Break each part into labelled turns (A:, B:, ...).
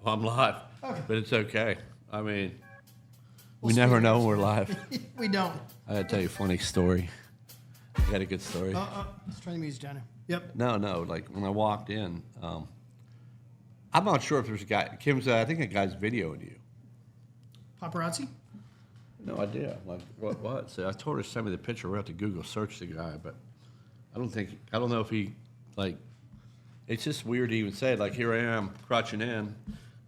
A: Well, I'm live,
B: Okay.
A: but it's okay. I mean, we
B: We'll
A: never
B: speak
A: know
B: next
A: we're
B: week.
A: live.
B: We don't.
A: I gotta tell you a funny story. I got a good story.
B: Let's turn the music down. Yep.
A: No. Like when I walked in, I'm not sure if there's a guy. Kim said, I think a guy's videoing you.
B: Paparazzi?
A: No idea. Like what? So I told her to send me the picture. We'll have to Google search the guy, but I don't know if he like. It's just weird to even say it. Like here I am crutching in.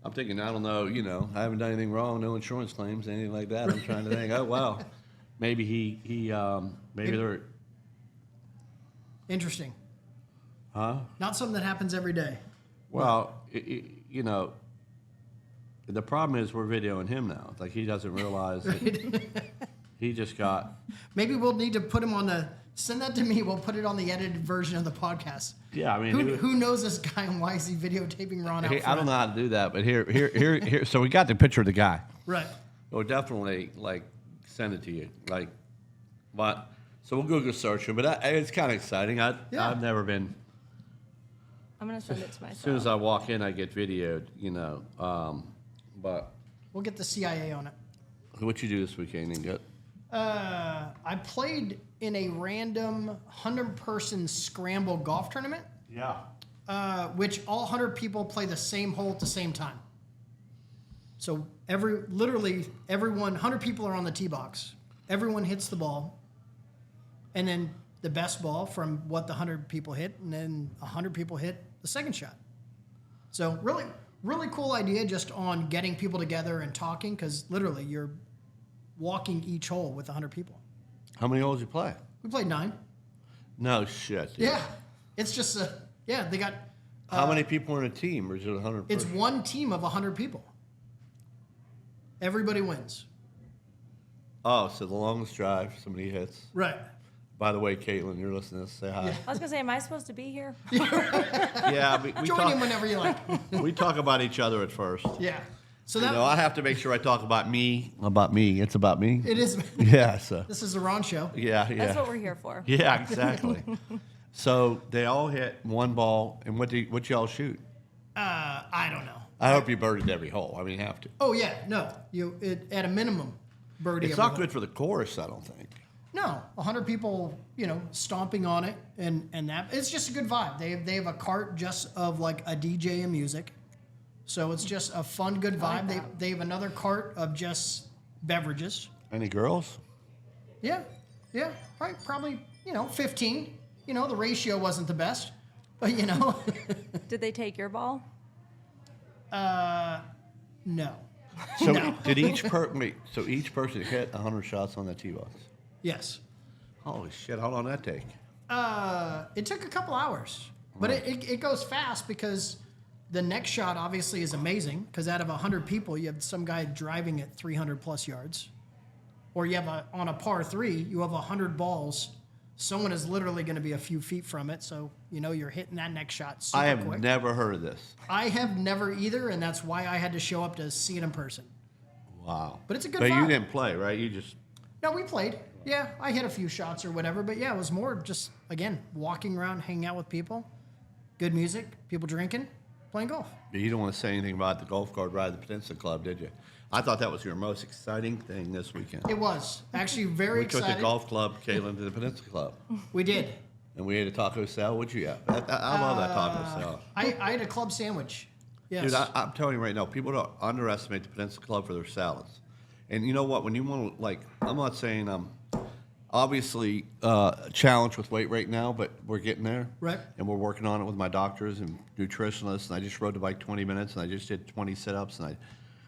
A: I'm thinking, I don't know, I haven't done anything wrong, no insurance claims, anything like that. I'm trying to think, oh wow, maybe maybe they're,
B: Interesting.
A: huh?
B: Not something that happens every day.
A: Well, the problem is we're videoing him now. It's like he doesn't realize that he just got.
B: Maybe we'll need to put him on the. Send that to me. We'll put it on the edited version of the podcast.
A: Yeah, I mean,
B: Who knows this guy and why is he videotaping Ron out
A: I
B: front?
A: don't know how to do that, but here. So we got the picture of the guy.
B: Right.
A: We'll definitely send it to you. So we'll Google search him, but it's kind of exciting. I've never been.
C: I'm going to send it to myself.
A: As soon as I walk in, I get videoed, but
B: We'll get the CIA on it.
A: what you do this weekend and get?
B: I played in a random 100-person scramble golf tournament, which all 100 people play the same hole at the same time. So literally everyone, 100 people are on the tee box. Everyone hits the ball, and then the best ball from what the 100 people hit, and then 100 people hit the second shot. So really, really cool idea just on getting people together and talking, because literally you're walking each hole with 100 people.
A: How many holes you play?
B: We played 9.
A: No shit. Dude.
B: Yeah. It's just, they got...
A: How many people are in a team, or is it 100?
B: It's one team of 100 people. Everybody wins.
A: Oh, so the longest drive, somebody hits.
B: Right.
A: By the way, Katelyn, you're listening to this, say hi.
C: I was going to say, am I supposed to be here?
A: Yeah, we
B: Join in whenever you like.
A: we talk about each other at first.
B: Yeah. So that...
A: I have to make sure I talk about me. About me. It's about me.
B: It is...
A: Yeah, so.
B: This is the Ron Show.
A: Yeah.
C: That's what we're here for.
A: Yeah, exactly. So they all hit one ball, and what y'all shoot?
B: I don't know.
A: I hope you birdied every hole. I mean, you have to.
B: Oh, yeah. No. At a minimum, birdie
A: It's
B: every
A: not
B: hole.
A: good for the chorus, I don't think.
B: No. 100 people, stomping on it, and that... It's just a good vibe. They have a cart just of, like, a DJ and music. So it's just a fun, good vibe. They have another cart of just beverages.
A: Any girls?
B: Yeah. Yeah. Right. Probably, 15. The ratio wasn't the best. But,
C: Did they take your ball?
B: no.
A: So
B: No.
A: did each person hit 100 shots on the tee box?
B: Yes.
A: Holy shit! How long did that take?
B: It took a couple hours. But it goes fast because the next shot obviously is amazing because out of 100 people, you have some guy driving at 300 plus yards. Or you have on a par 3, you have 100 balls. Someone is literally going to be a few feet from it. So, you're hitting that next shot super
A: I have
B: quick.
A: never heard of this.
B: I have never either, and that's why I had to show up to see it in person.
A: Wow.
B: But it's a good
A: But you
B: vibe.
A: didn't play, right? You just.
B: No, we played. Yeah, I hit a few shots or whatever. But yeah, it was more just, again, walking around, hanging out with people. Good music, people drinking, playing golf.
A: You don't want to say anything about the golf cart ride at the Peninsula Club, did you? I thought that was your most exciting thing this weekend.
B: It was. Actually very
A: We took
B: excited.
A: the golf club, Katelyn, to the Peninsula Club.
B: We did.
A: And we ate a taco cell. What'd you have? I love that taco cell.
B: I had a club sandwich. Yes.
A: Dude, I'm telling you right now, people don't underestimate the Peninsula Club for their salads. And you know what? When you want to, I'm not saying I'm obviously challenged with weight right now, but we're getting there.
B: Right.
A: And we're working on it with my doctors and nutritionists. And I just rode the bike 20 minutes, and I just did 20 sit-ups. And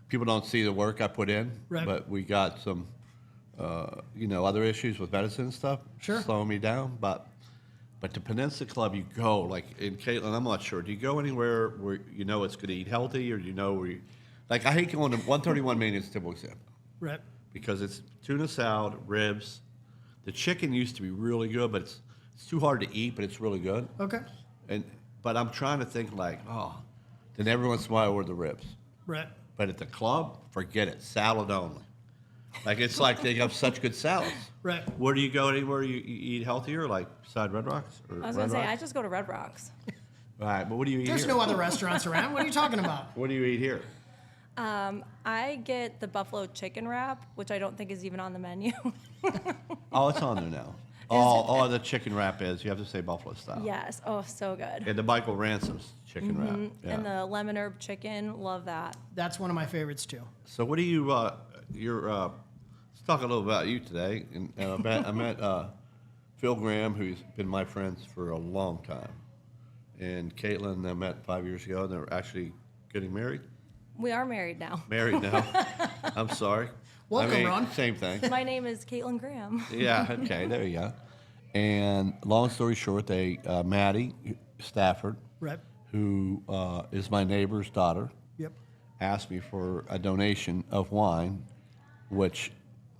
A: people don't see the work I put in.
B: Right.
A: But we got some, other issues with medicine and stuff.
B: Sure.
A: Slowing me down. But the Peninsula Club, you go, in Katelyn, I'm not sure. Do you go anywhere where you know it's going to eat healthy, or do you know where you... I hate going to 131 Main is a typical example.
B: Right.
A: Because it's tuna salad, ribs. The chicken used to be really good, but it's too hard to eat, but it's really good.
B: Okay.
A: But I'm trying to think then every once in a while I order the ribs.
B: Right.
A: But at the club, forget it, salad only. It's like they have such good salads.
B: Right.
A: Where do you go anywhere you eat healthier, like beside Red Rocks? Or
C: I was
A: Red
C: going to say, I
A: Rocks?
C: just go to Red Rocks.
A: All right, but what do you eat
B: There's
A: here?
B: no other restaurants around. What are you talking about?
A: What do you eat here?
C: I get the buffalo chicken wrap, which I don't think is even on the menu.
A: Oh, it's on there now. Oh, the chicken wrap is. You have to say buffalo style.
C: Yes. Oh, so good.
A: And the Michael Ransom's chicken wrap. Yeah.
C: And the lemon herb chicken, love that.
B: That's one of my favorites too.
A: So what do you, let's talk a little about you today. And I met Phil Graham, who's been my friends for a long time. And Katelyn, I met 5 years ago, and they're actually getting married.
C: We are married now.
A: Married now. I'm sorry.
B: Welcome, Ron.
A: Same thing.
C: My name is Katelyn Graham.
A: Yeah, okay, there you go. And long story short, they Maddie Stafford,
B: Right.
A: who is my neighbor's daughter,
B: Yep.
A: asked me for a donation of wine, which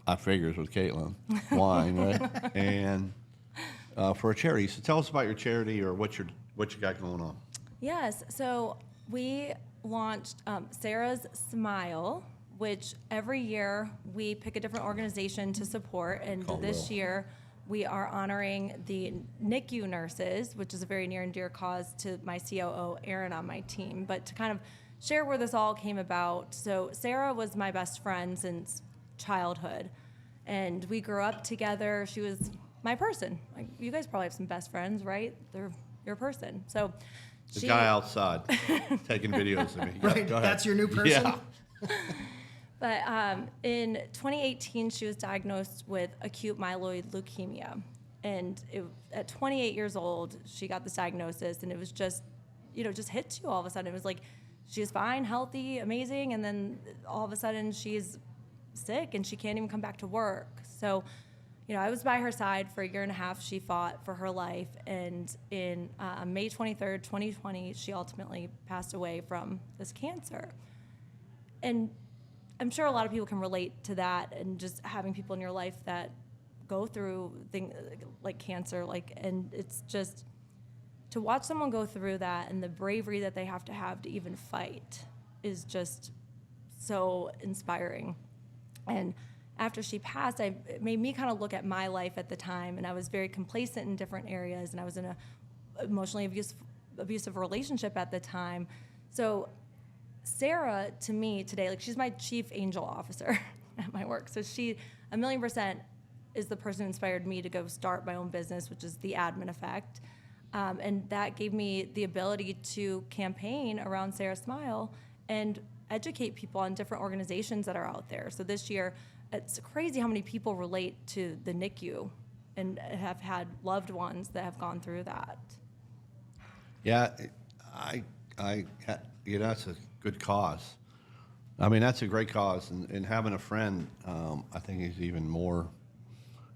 A: I figures with Katelyn, wine, right? And for a charity. So tell us about your charity or what you got going on.
C: Yes. So we launched Sarah's Smile, which every year we pick a different organization to support. And this year we are honoring the NICU nurses, which is a very near and dear cause to my COO, Aaron, on my team. But to kind of share where this all came about. So Sara was my best friend since childhood. And we grew up together. She was my person. Like, you guys probably have some best friends, right? They're your person. So
A: The guy outside taking videos of me. Yeah,
B: Right.
A: go ahead.
B: That's your new person.
A: Yeah.
C: But in 2018, she was diagnosed with acute myeloid leukemia. And at 28 years old, she got this diagnosis, and it was just, just hits you all of a sudden. It was like, she's fine, healthy, amazing, and then all of a sudden she's sick and she can't even come back to work. So, I was by her side for a year and a half. She fought for her life, and in May 23rd, 2020, she ultimately passed away from this cancer. And I'm sure a lot of people can relate to that, and just having people in your life that go through things like cancer, and it's just to watch someone go through that and the bravery that they have to even fight is just so inspiring. And after she passed, it made me kind of look at my life at the time, and I was very complacent in different areas, and I was in a emotionally abusive relationship at the time. So Sara, to me today, she's my chief angel officer at my work. So she, 1,000,000%, is the person who inspired me to go start my own business, which is the Admin Effect. And that gave me the ability to campaign around Sarah Smile and educate people on different organizations that are out there. So this year, it's crazy how many people relate to the NICU and have had loved ones that have gone through that.
A: Yeah, that's a good cause. I mean, that's a great cause, and having a friend, I think, is even more,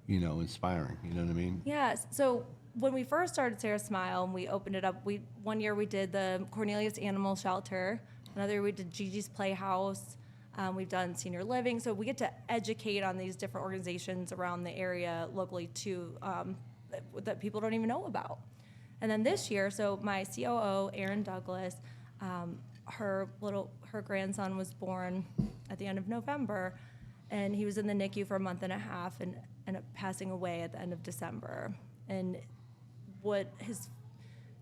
A: inspiring. You know what I mean?
C: Yes. So when we first started Sarah Smile and we opened it up, one year we did the Cornelius Animal Shelter. Another year we did Gigi's Playhouse. We've done senior living. So we get to educate on these different organizations around the area locally too, that people don't even know about. And then this year, so my COO, Aaron Douglas, her grandson was born at the end of November, and he was in the NICU for a month and a half and ended up passing away at the end of December. And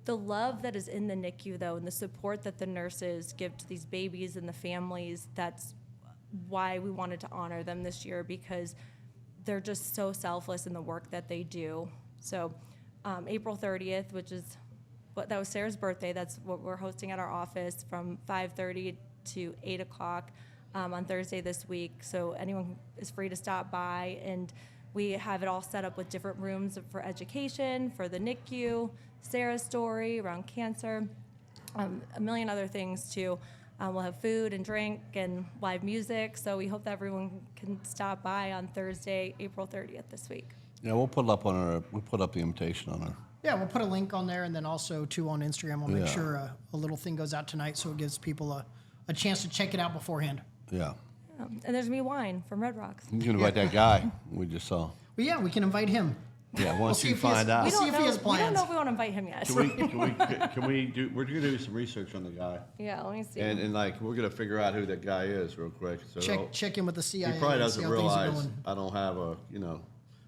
C: the love that is in the NICU, though, and the support that the nurses give to these babies and the families, that's why we wanted to honor them this year, because they're just so selfless in the work that they do. So April 30th, that was Sarah's birthday. That's what we're hosting at our office from 5:30 to 8 o'clock on Thursday this week. So anyone is free to stop by, and we have it all set up with different rooms for education, for the NICU, Sarah's story around cancer, a million other things too. We'll have food and drink and live music. So we hope that everyone can stop by on Thursday, April 30th this week.
A: Yeah, we'll put up the invitation on our.
B: Yeah, we'll put a link on there, and then also too on Instagram. We'll make
A: Yeah.
B: sure a little thing goes out tonight, so it gives people a chance to check it out beforehand.
A: Yeah.
C: And there's gonna be wine from Red Rocks.
A: You can invite that guy we just saw.
B: But yeah, we can invite him.
A: Yeah, once
B: see
A: you
B: if he has-
A: find out.
B: we'll see if he has
C: We don't
B: plans.
C: know if we want to invite him yet.
A: Can we do? We're gonna do some research on the guy,
C: Yeah, let me see.
A: and we're gonna figure out who that guy is real quick. So
B: Check in with the CIA.
A: he probably
B: and see
A: doesn't
B: how things are
A: realize
B: going.
A: I don't have a.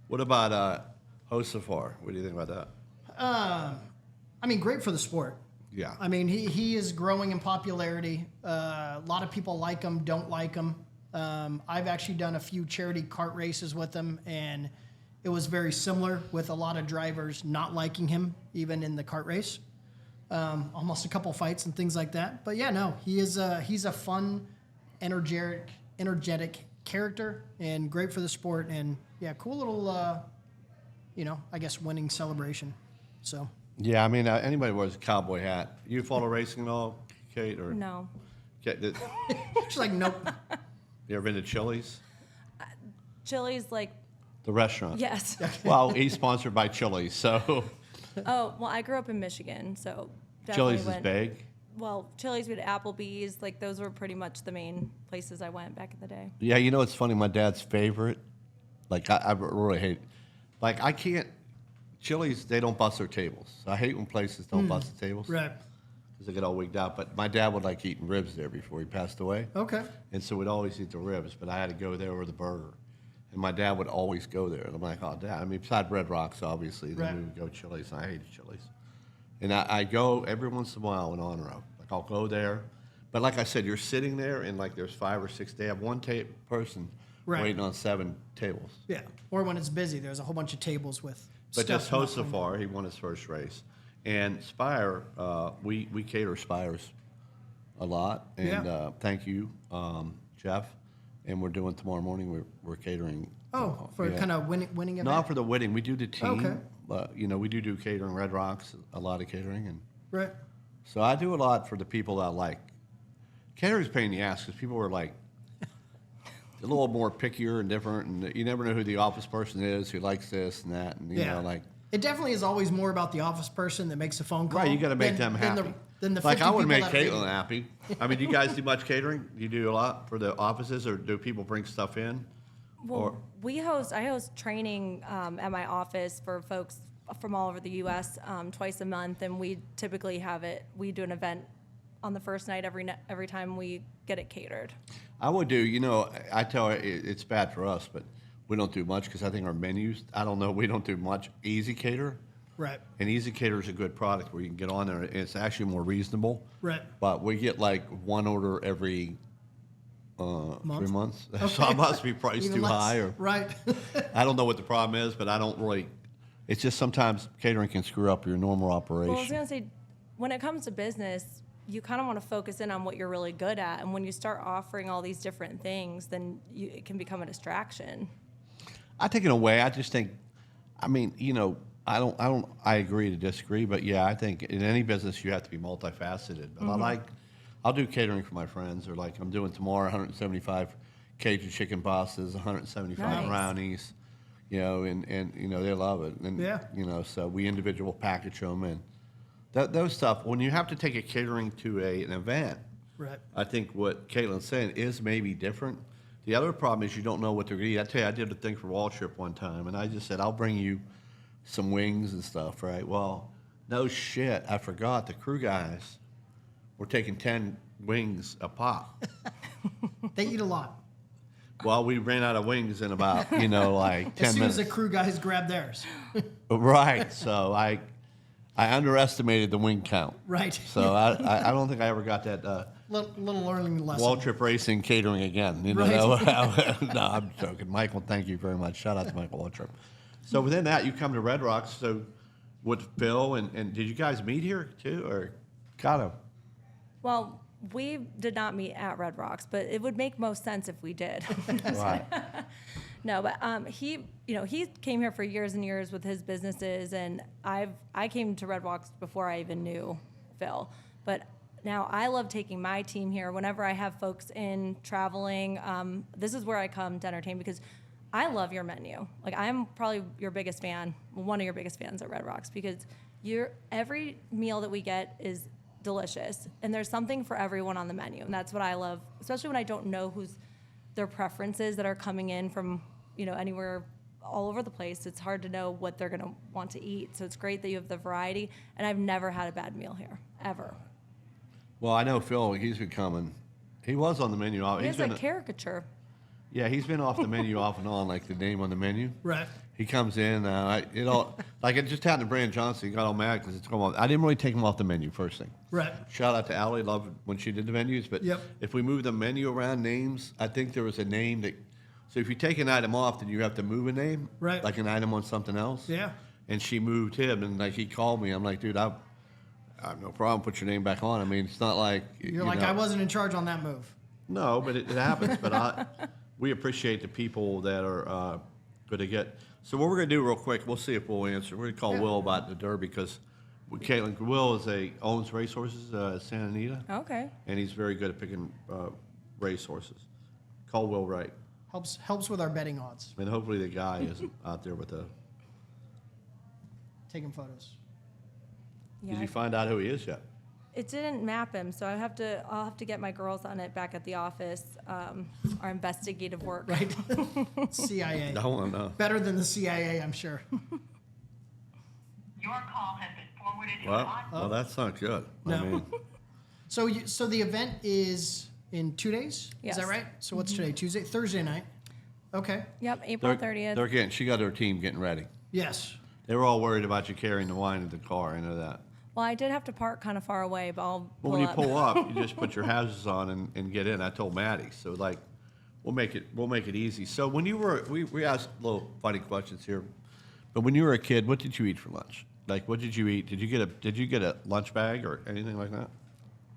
A: What about Hosafar? What do you think about that?
B: I mean, great for the sport.
A: Yeah.
B: I mean, he is growing in popularity. A lot of people like him, don't like him. I've actually done a few charity kart races with him, and it was very similar with a lot of drivers not liking him, even in the kart race. Almost a couple fights and things like that. But yeah, no, he's a fun, energetic character, and great for the sport. And yeah, cool little, I guess winning celebration. So.
A: Yeah, I mean, anybody wears a cowboy hat. You follow racing at all, Kate? Or
C: No.
B: She's like, nope.
A: You ever been to Chili's?
C: Chili's, like,
A: The restaurant?
C: yes.
A: Well, he's sponsored by Chili's, so
C: Oh, well, I grew up in Michigan, so definitely
A: Chili's is
C: went.
A: big.
C: Well, Chili's, we had Applebee's. Like, those were pretty much the main places I went back in the day.
A: Yeah, you know it's funny. My dad's favorite, like I really hate, like I can't. Chili's, they don't bust their tables. I hate when places don't bust the tables.
B: Right.
A: Because they get all wigged out. But my dad would like eating ribs there before he passed away.
B: Okay.
A: And so we'd always eat the ribs, but I had to go there over the burger. And my dad would always go there. And I'm like, oh, Dad. I mean, besides Red Rocks, obviously, then
B: Right.
A: we would go Chili's. And I hated Chili's. And I go every once in a while in honor of. Like, I'll go there. But like I said, you're sitting there, and like there's 5 or 6. They have one person
B: Right.
A: waiting on 7 tables.
B: Yeah. Or when it's busy, there's a whole bunch of tables with.
A: But
B: stuff
A: this
B: not
A: host so
B: clean.
A: far, he won his first race. And Spire, we cater Spires a lot. And
B: Yeah.
A: thank you, Jeff. And we're doing tomorrow morning, we're catering.
B: Oh, for
A: yeah.
B: kind of winning event.
A: Not for the wedding. We do the team.
B: Okay.
A: But, we do catering, Red Rocks, a lot of catering. And
B: Right.
A: so I do a lot for the people that I like. Catering's a pain in the ass because people are like a little more pickier and different. And you never know who the office person is who likes this and that. And, you know, like.
B: It definitely is always more about the office person that makes a phone call.
A: Right, you got to make
B: than-
A: them
B: than
A: happy.
B: Than the
A: like
B: 50
A: I would
B: people
A: make
B: that
A: Katelyn
B: are-
A: happy. I mean, do you guys do much catering? Do you do a lot for the offices, or do people bring stuff in?
C: Well, I host training at my office for folks from all over the U.S. Twice a month, and we typically we do an event on the first night every time we get it catered.
A: I would do. I tell you, it's bad for us, but we don't do much because I think our menus. I don't know. We don't do much. Easy Cater.
B: Right.
A: And Easy Cater is a good product where you can get on there. And it's actually more reasonable.
B: Right.
A: But we get like one order every 3 months. So
B: Okay.
A: I must be priced
B: Even
A: too
B: less.
A: high, or
B: Right.
A: I don't know what the problem is, but I don't really. It's just sometimes catering can screw up your normal operation.
C: Well, I was gonna say, when it comes to business, you kind of want to focus in on what you're really good at, and when you start offering all these different things, then it can become a distraction.
A: I take it away. I just think, I mean, I agree to disagree, but yeah, I think in any business you have to be multifaceted. But I'll do catering for my friends, or like I'm doing tomorrow, 175 Cajun chicken pastas, 175
C: Nice.
A: brownies, and they love it. And,
B: Yeah.
A: So we individual package them, and those stuff, when you have to take a catering to an event,
B: Right.
A: I think what Katelyn's saying is maybe different. The other problem is you don't know what they're going to eat. I tell you, I did a thing for Wall Trip one time, and I just said, I'll bring you some wings and stuff, right? Well, no shit, I forgot the crew guys were taking 10 wings a pop.
B: They eat a lot.
A: Well, we ran out of wings in about, like 10 minutes.
B: As soon as the crew guys grab theirs.
A: Right, so I underestimated the wing count.
B: Right.
A: So I don't think I ever got that
B: Little learning lesson.
A: Wall Trip Racing catering again.
B: Right.
A: No, I'm joking. Michael, thank you very much. Shout out to Michael Wall Trip. So within that, you come to Red Rocks. So with Phil, and did you guys meet here too, or kind of?
C: Well, we did not meet at Red Rocks, but it would make most sense if we did.
A: Right.
C: No, but he came here for years and years with his businesses, and I came to Red Rocks before I even knew Phil. But now I love taking my team here whenever I have folks in traveling. This is where I come to entertain because I love your menu. Like, I'm probably your biggest fan, one of your biggest fans at Red Rocks, because every meal that we get is delicious, and there's something for everyone on the menu, and that's what I love, especially when I don't know who's their preferences that are coming in from anywhere all over the place. It's hard to know what they're going to want to eat, so it's great that you have the variety, and I've never had a bad meal here, ever.
A: Well, I know Phil. He's been coming. He was on the menu.
C: He has a caricature.
A: Yeah, he's been off the menu off and on, like the name on the menu.
B: Right.
A: He comes in, like it just happened to Brandon Johnson. He got all mad because it's come off. I didn't really take him off the menu first thing.
B: Right.
A: Shout out to Allie, loved when she did the menus. But
B: Yep.
A: if we move the menu around names, I think there was a name that. So if you take an item off, then you have to move a name.
B: Right.
A: Like an item on something else.
B: Yeah.
A: And she moved him, and like he called me. I'm like, dude, I have no problem. Put your name back on. I mean, it's not like
B: You're like, I wasn't in charge on that move.
A: No, but it happens. But we appreciate the people that are going to get. So what we're going to do real quick, we'll see if we'll answer. We're going to call Will about the Derby because Katelyn, Will owns racehorses at Santa Anita.
C: Okay.
A: And he's very good at picking racehorses. Call Will right.
B: Helps with our betting odds.
A: And hopefully the guy isn't out there with a.
B: Taking photos.
C: Yeah,
A: Did you find out who he is yet?
C: it didn't map him, so I'll have to get my girls on it back at the office. Our investigative work.
B: Right. CIA.
A: No, no.
B: Better than the CIA, I'm sure.
D: Your call has been forwarded to
A: Well, that's not good.
B: No.
A: I mean,
B: So the event is in 2 days?
C: Yes.
B: Is that right? So what's today? Thursday night. Okay.
C: Yep, April 30th.
A: she got her team getting ready.
B: Yes.
A: They were all worried about you carrying the wine in the car. I know that.
C: Well, I did have to park kind of far away, but I'll pull
A: Well, when you
C: up.
A: pull up, you just put your hazards on and get in. I told Maddie, so like, we'll make it easy. So when you were, we asked little funny questions here, but when you were a kid, what did you eat for lunch? Like, what did you eat? Did you get a lunch bag or anything like that?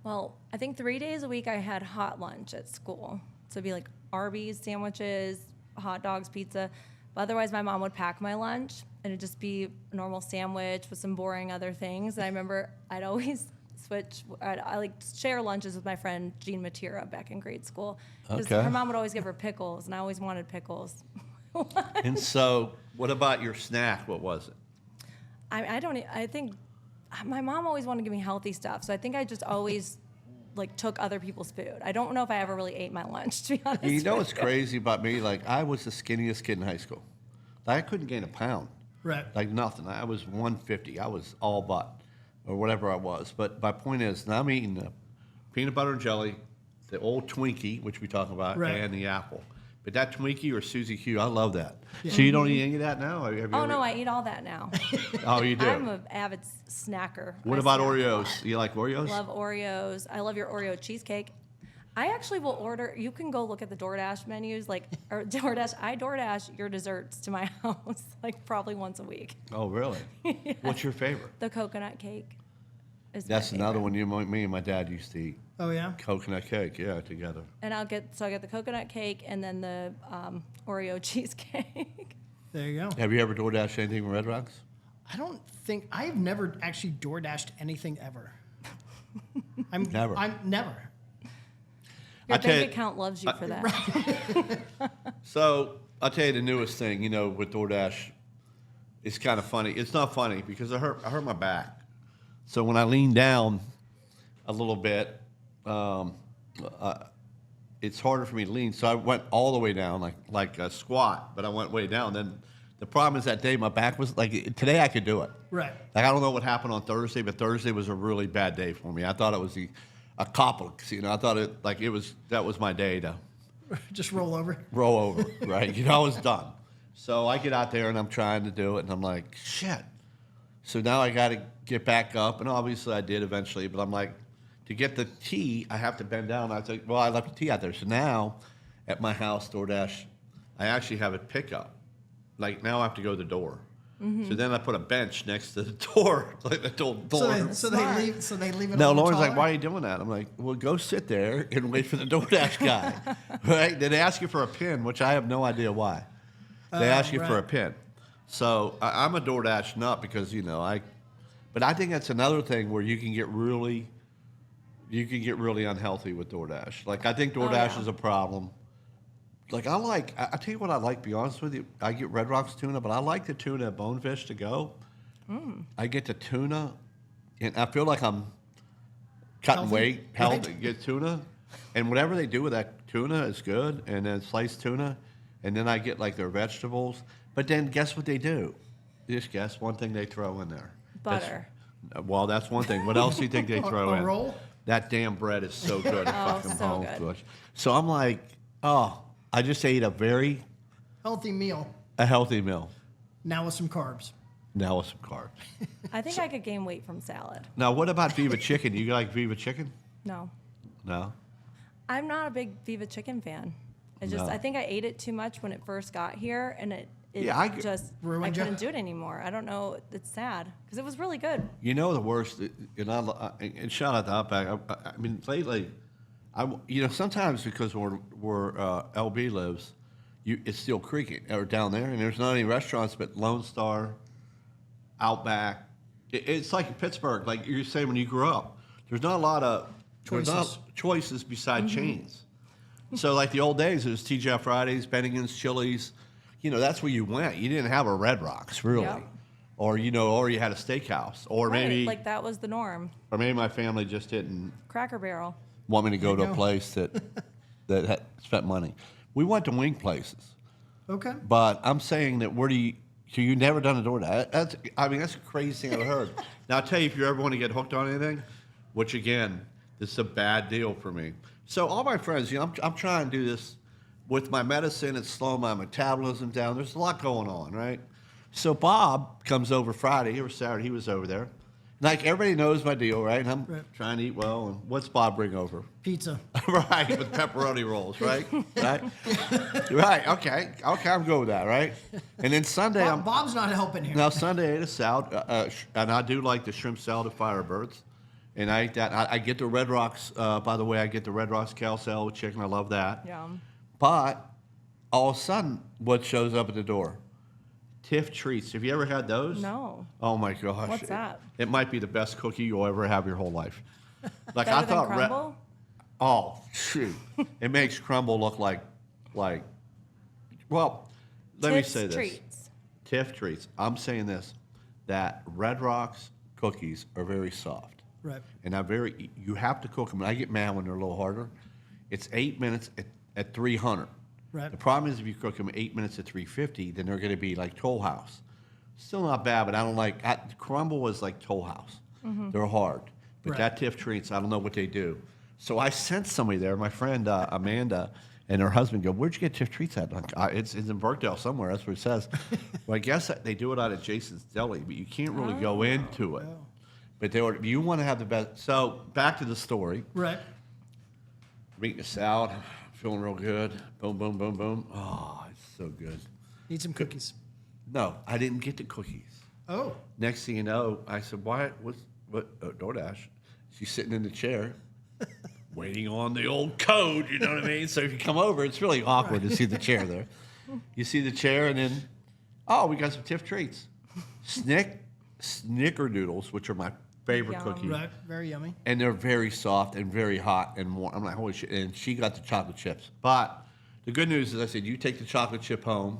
C: Well, I think 3 days a week I had hot lunch at school. So it'd be like Arby's sandwiches, hot dogs, pizza. But otherwise, my mom would pack my lunch, and it'd just be a normal sandwich with some boring other things. And I remember I'd always switch. I like share lunches with my friend Jean Matera back in grade school. 'Cause
A: Okay.
C: her mom would always give her pickles, and I always wanted pickles.
A: And so, what about your snack? What was it?
C: I think my mom always wanted to give me healthy stuff, so I think I just always like took other people's food. I don't know if I ever really ate my lunch, to be honest.
A: You know
C: with
A: what's crazy about me? Like, I was the skinniest kid in high school. Like, I couldn't gain a pound.
B: Right.
A: Like nothing. I was 150. I was all butt, or whatever I was. But my point is, now I'm eating the peanut butter and jelly, the old Twinkie, which we talk about,
B: Right.
A: and the apple. But that Twinkie or Suzy Q, I love that.
B: Yeah.
A: So you don't eat any of that now? Have you
C: Oh
A: ever-
C: no, I eat all that now.
A: Oh, you do.
C: I'm an avid snacker.
A: What
C: I
A: about
C: snack a
A: Oreos?
C: lot.
A: You like Oreos?
C: Love Oreos. I love your Oreo cheesecake. I actually will order. You can go look at the DoorDash menus, or DoorDash. I DoorDash your desserts to my house, like probably once a week.
A: Oh, really? What's your favorite?
C: The coconut cake. Is
A: That's
C: my
A: another
C: favorite.
A: one me and my dad used to eat.
B: Oh, yeah?
A: Coconut cake, yeah, together.
C: And I get the coconut cake and then the Oreo cheesecake.
B: There you go.
A: Have you ever DoorDashed anything from Red Rocks?
B: I've never actually door dashed anything ever.
A: Never.
B: I'm never.
C: Your
A: I tell
C: bank
A: you-
C: account loves you for that.
A: So I'll tell you the newest thing, with DoorDash, it's kind of funny. It's not funny because I hurt my back. So when I lean down a little bit, it's harder for me to lean. So I went all the way down, like a squat, but I went way down. Then the problem is that day my back was like today I could do it.
B: Right.
A: Like I don't know what happened on Thursday, but Thursday was a really bad day for me. I thought it was a complex, I thought that was my day to
B: Just roll over.
A: roll over, right? I was done. So I get out there and I'm trying to do it, and I'm like, shit. So now I got to get back up, and obviously I did eventually, but I'm like, to get the tea, I have to bend down. I was like, well, I left the tea out there. So now at my house, DoorDash, I actually have it pick up. Like now I have to go to the door. So then I put a bench next to the door, like the door.
B: So they leave it
A: No,
B: on the
A: Lauren's like,
B: taller?
A: why are you doing that? I'm like, well, go sit there and wait for the DoorDash guy. Right? Then they ask you for a pin, which I have no idea why. They ask you for a
B: right.
A: pin. So I'm a DoorDash nut because, but I think that's another thing where you can get really unhealthy with DoorDash. Like, I think DoorDash
C: yeah.
A: is a problem. Like, I tell you what I like, to be honest with you. I get Red Rocks tuna, but I like the tuna at Bonefish to go. I get the tuna, and I feel like I'm cutting
B: Healthy,
A: weight, healthy,
B: right?
A: get tuna. And whatever they do with that tuna is good, and then sliced tuna. And then I get, like, their vegetables. But then guess what they do? Just guess one thing they throw in there.
C: Butter.
A: That's one thing. What else do you think they throw
B: A
A: in?
B: roll?
A: That damn bread is so good at
C: Oh,
A: fucking
C: so
A: Bonefish.
C: good.
A: So I'm like, I just ate a very
B: Healthy meal.
A: healthy meal.
B: Now with some carbs.
A: Now with some carbs.
C: I think I could gain weight from salad.
A: Now, what about Viva Chicken? Do you like Viva Chicken?
C: No.
A: No.
C: I'm not a big Viva Chicken fan.
A: No.
C: I think I ate it too much when it first got here, and it
A: Yeah, I
B: Ruined ya?
C: couldn't do it anymore. I don't know. It's sad because it was really good.
A: You know the worst, and shout out to Outback. I mean, lately, sometimes because where LB lives, it's still creaking or down there, and there's not any restaurants but Lone Star, Outback. It's like in Pittsburgh, like you say when you grew up. There's not a lot of choices beside chains. So like the old days, it was TGI Fridays, Bennigan's, Chili's. That's where you went. You didn't have a Red Rocks, really.
C: Yeah.
A: Or, or you had a steakhouse. Or
C: Right,
A: maybe
C: like that was the norm.
A: or maybe my family just didn't
C: Cracker Barrel.
A: want me to go to
B: There you
A: a
B: go.
A: place that had spent money. We went to wing places.
B: Okay.
A: But I'm saying that so you never done a DoorDash? That's the craziest thing I've ever heard. Now, I'll tell you, if you ever want to get hooked on anything, which again, this is a bad deal for me. So all my friends, I'm trying to do this with my medicine. It's slowing my metabolism down. There's a lot going on, right? So Bob comes over Friday or Saturday. He was over there. Like, everybody knows my deal, right? And I'm trying to eat well. And what's Bob bring over?
B: Pizza.
A: Right, with pepperoni rolls, right? Right, okay, I'm good with that, right? And then Sunday,
B: Bob's not helping here.
A: now Sunday I ate a salad, and I do like the shrimp salad at Firebirds, and I ate that. I get the Red Rocks, by the way, I get the Red Rocks cow salad with chicken. I love that.
C: Yum.
A: But all of a sudden, what shows up at the door? Tiff treats. Have you ever had those?
C: No.
A: Oh my gosh.
C: What's that?
A: It might be the best cookie you'll ever have your whole life. Like
C: Better
A: I
C: than
A: thought.
C: crumble?
A: Oh shoot! It makes crumble look like. Well, let me
C: Tiff's
A: say this.
C: Treats.
A: Tiff treats. I'm saying this, that Red Rocks cookies are very soft.
B: Right.
A: And you have to cook them. And I get mad when they're a little harder. It's 8 minutes at 300.
B: Right.
A: The problem is if you cook them 8 minutes at 350, then they're going to be like Toll House. Still not bad, but I don't like. Crumble was like Toll House. They're hard. But
B: Right.
A: that Tiff treats, I don't know what they do. So I sent somebody there. My friend Amanda and her husband go, "Where'd you get Tiff treats at?" Like, it's in Burkdale somewhere. That's what it says. Well, I guess they do it out at Jason's Deli, but you can't really go into it. But you want to have the best. So back to the story.
B: Right.
A: I'm eating a salad, feeling real good. Boom, boom, boom, boom. Oh, it's so good.
B: Need some cookies.
A: No, I didn't get the cookies.
B: Oh.
A: Next thing you know, I said, "What? DoorDash?" She's sitting in the chair, waiting on the old code. You know what I mean? So if you come over, it's really awkward to see the chair there. You see the chair, and then, we got some Tiff treats, Snickerdoodles, which are my favorite
C: Yum.
A: cookie,
B: Right. Very yummy.
A: and they're very soft and very hot and warm. I'm like, holy shit! And she got the chocolate chips. But the good news is, I said, you take the chocolate chip home.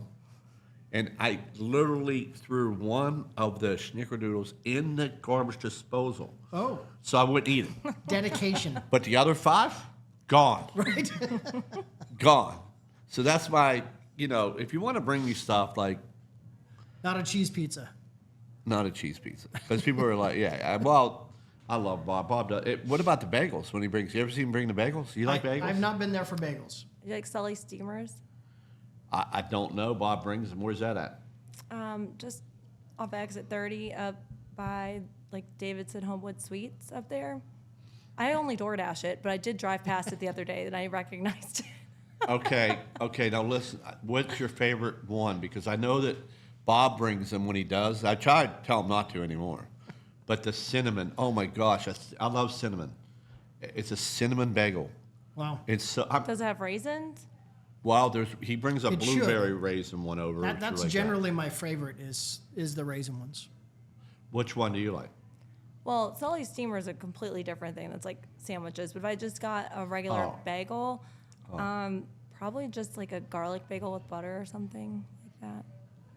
A: And I literally threw one of the Snickerdoodles in the garbage disposal.
B: Oh.
A: So I wouldn't eat it.
B: Dedication.
A: But the other 5, gone.
B: Right.
A: Gone. So that's my, if you want to bring me stuff, like,
B: Not a cheese pizza.
A: not a cheese pizza. Because people are like, I love Bob. Bob does. What about the bagels when he brings? You ever see him bring the bagels? You like bagels?
B: I've not been there for bagels.
C: You like Sully Steamers?
A: I don't know. Bob brings them. Where's that at?
C: Just off exit 30 up by like Davidson Homewood Suites up there. I only DoorDash it, but I did drive past it the other day and I recognized it.
A: Okay. Now listen. What's your favorite one? Because I know that Bob brings them when he does. I try to tell him not to anymore. But the cinnamon. Oh my gosh, I love cinnamon. It's a cinnamon bagel.
B: Wow.
A: It's so.
C: Does it have raisins?
A: Well, he brings a
B: It should.
A: blueberry raisin one over.
B: That's generally my favorite is the raisin ones.
A: Which one do you like?
C: Well, Sully Steamer is a completely different thing. That's like sandwiches. But if I just got a regular bagel, probably just like a garlic bagel with butter or something like that.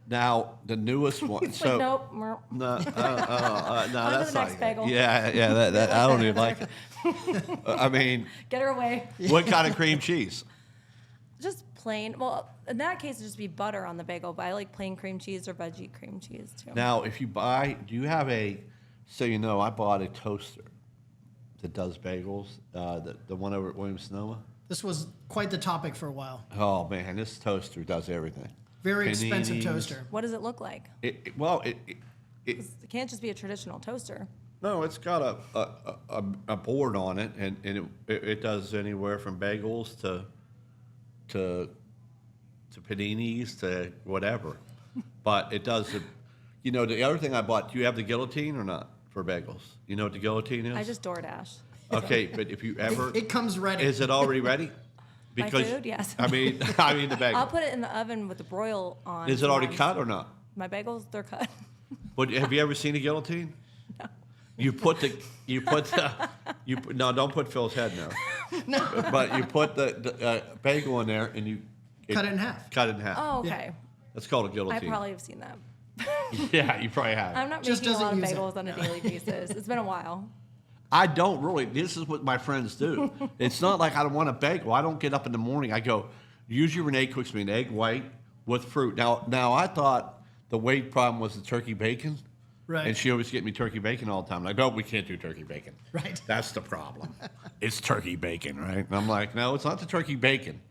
A: Now the newest one.
C: It's like, nope.
A: No,
C: On to
A: that's
C: the
A: not.
C: next bagel.
A: Yeah. That I don't even like it. I mean,
C: Get her away.
A: what kind of cream cheese?
C: Just plain. Well, in that case, it'd just be butter on the bagel. But I like plain cream cheese or veggie cream cheese too.
A: Now, if you buy, do you have a? So I bought a toaster that does bagels. The one over at Williams Sonoma.
B: This was quite the topic for a while.
A: Oh man, this toaster does everything.
B: Very expensive
A: Paninis.
B: toaster.
C: What does it look like?
A: It
C: 'Cause it can't just be a traditional toaster.
A: no, it's got a board on it, and it does anywhere from bagels to paninis to whatever. But it does. You know, the other thing I bought. Do you have the guillotine or not for bagels? You know what the guillotine is?
C: I just DoorDash.
A: Okay, but if you ever,
B: It comes ready.
A: is it already ready?
C: My food? Yes.
A: I mean the bagel.
C: I'll put it in the oven with the broil on.
A: Is it already
C: sometimes.
A: cut or not?
C: My bagels, they're cut.
A: But have you ever seen a guillotine? No. No, don't put Phil's head now. No. But you put the bagel in there and you
B: Cut it in half.
A: Cut it in half.
C: Oh, okay.
A: That's called a
C: I
A: guillotine.
C: probably have seen that.
A: Yeah, you probably have.
C: I'm not
B: Just
C: making a lot of
B: doesn't use it.
C: bagels on a daily basis. It's been a while.
A: I don't really. This is what my friends do. It's not like I don't want a bagel. I don't get up in the morning. I go, usually Renee cooks me an egg white with fruit. Now I thought the weight problem was the turkey bacon.
B: Right.
A: And she always get me turkey bacon all the time. Like, no, we can't do turkey bacon.
B: Right.
A: That's the problem. It's turkey bacon, right? And I'm like, no, it's not the turkey bacon.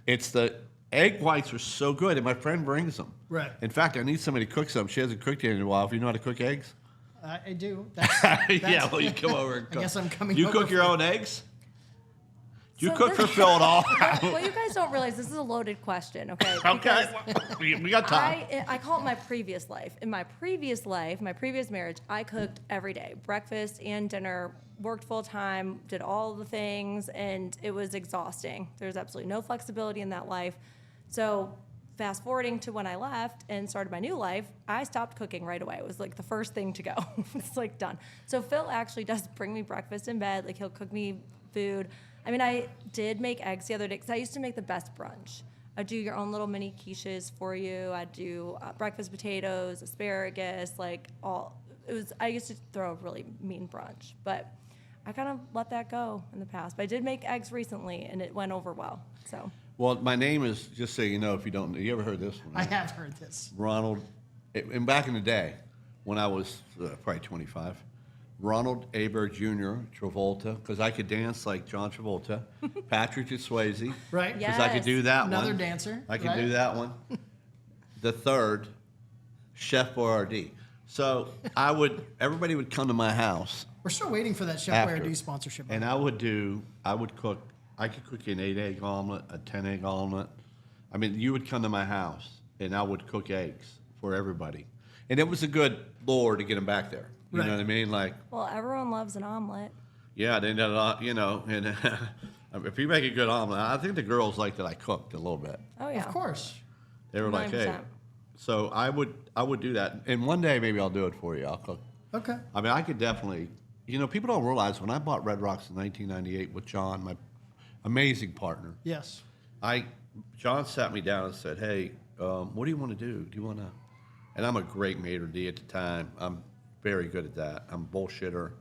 A: It's the egg whites are so good, and my friend brings them.
B: Right.
A: In fact, I need somebody to cook some. She hasn't cooked in a while. If you know how to cook eggs?
B: I do.
A: Yeah, well, you come over and cook.
B: I guess I'm coming
A: You
B: over
A: cook your
B: for-
A: own eggs? Do you
C: So
A: cook
C: this-
A: for Phil at all?
C: What you guys don't realize, this is a loaded question, okay?
A: Okay,
C: Because
A: we got time.
C: I call it my previous life. In my previous life, my previous marriage, I cooked every day, breakfast and dinner, worked full time, did all the things, and it was exhausting. There's absolutely no flexibility in that life. So fast forwarding to when I left and started my new life, I stopped cooking right away. It was like the first thing to go. It's like done. So Phil actually does bring me breakfast in bed. Like he'll cook me food. I mean, I did make eggs the other day because I used to make the best brunch. I'd do your own little mini quiches for you. I'd do breakfast potatoes, asparagus, like all. I used to throw a really mean brunch, but I kind of let that go in the past. But I did make eggs recently, and it went over well. So.
A: Well, my name is, just so you know, if you don't know, you ever heard this one?
B: I have heard this.
A: Ronald, and back in the day, when I was probably 25, Ronald Aber Jr. Travolta, because I could dance like John Travolta, Patrick Swayze,
B: Right?
C: Yeah.
A: because I could do that
B: Another
A: one.
B: dancer,
A: I could
B: right?
A: do that one. The third, Chef Boyardee. So everybody would come to my house,
B: We're still waiting for that Chef
A: After.
B: Boyardee sponsorship.
A: and I could cook you an 8-egg omelet, a 10-egg omelet. I mean, you would come to my house, and I would cook eggs for everybody. And it was a good lure to get them back there. You
B: Right.
A: know what I mean? Like,
C: Well, everyone loves an omelet.
A: yeah, they did a lot, you know. And if you make a good omelet, I think the girls liked that I cooked a little bit.
C: Oh, yeah.
B: Of course.
A: They were like, hey.
C: 100%.
A: So I would do that. And one day maybe I'll do it for you. I'll cook.
B: Okay.
A: I mean, I could definitely, you know, people don't realize when I bought Red Rocks in 1998 with John, my amazing partner,
B: Yes.
A: John sat me down and said, hey, what do you want to do? Do you want to, and I'm a great maitre d' at the time. I'm very good at that. I'm a bullshitter.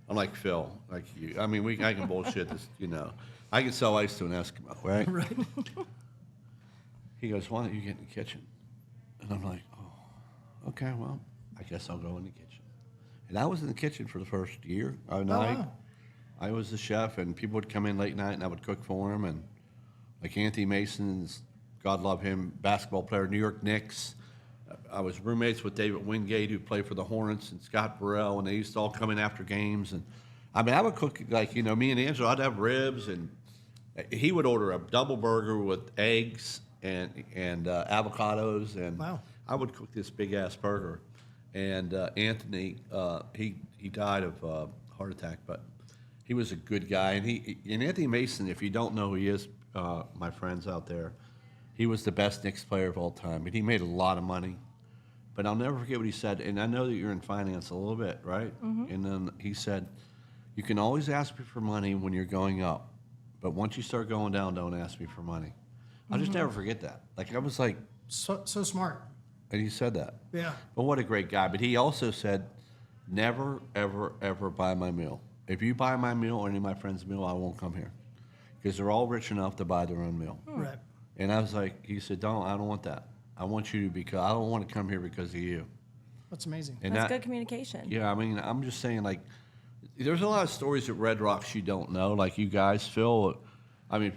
A: I'm like Phil, like you. I mean, I can bullshit this, you know. I can sell ice to an Eskimo, right?
B: Right.
A: He goes, why don't you get in the kitchen? And I'm like, oh, okay, well, I guess I'll go in the kitchen. And I was in the kitchen for the first year or night.
B: wow.
A: I was the chef, and people would come in late night, and I would cook for them. And like Anthony Mason's, God love him, basketball player, New York Knicks. I was roommates with David Wingate, who played for the Hornets, and Scott Burrell, and they used to all come in after games. And I mean, I would cook, like, you know, me and Angelo, I'd have ribs, and he would order a double burger with eggs and avocados, and
B: Wow.
A: I would cook this big ass burger. And Anthony, he died of heart attack, but he was a good guy. And Anthony Mason, if you don't know who he is, my friends out there, he was the best Knicks player of all time, and he made a lot of money. But I'll never forget what he said. And I know that you're in finance a little bit, right? Mm-hmm. And then he said, "You can always ask me for money when you're going up, but once you start going down, don't ask me for money." I'll just never forget that. Like, I was like,
B: So smart.
A: and he said that.
B: Yeah.
A: But what a great guy. But he also said, never, ever, ever buy my meal. If you buy my meal or any of my friends' meal, I won't come here. Because they're all rich enough to buy their own meal.
B: Right.
A: And I was like, he said, I don't want that. I want you to, because I don't want to come here because of you.
B: That's amazing.
A: And
C: That's
A: that-
C: good communication.
A: Yeah, I mean, I'm just saying, like, there's a lot of stories at Red Rocks you don't know. Like, you guys, Phil, I mean,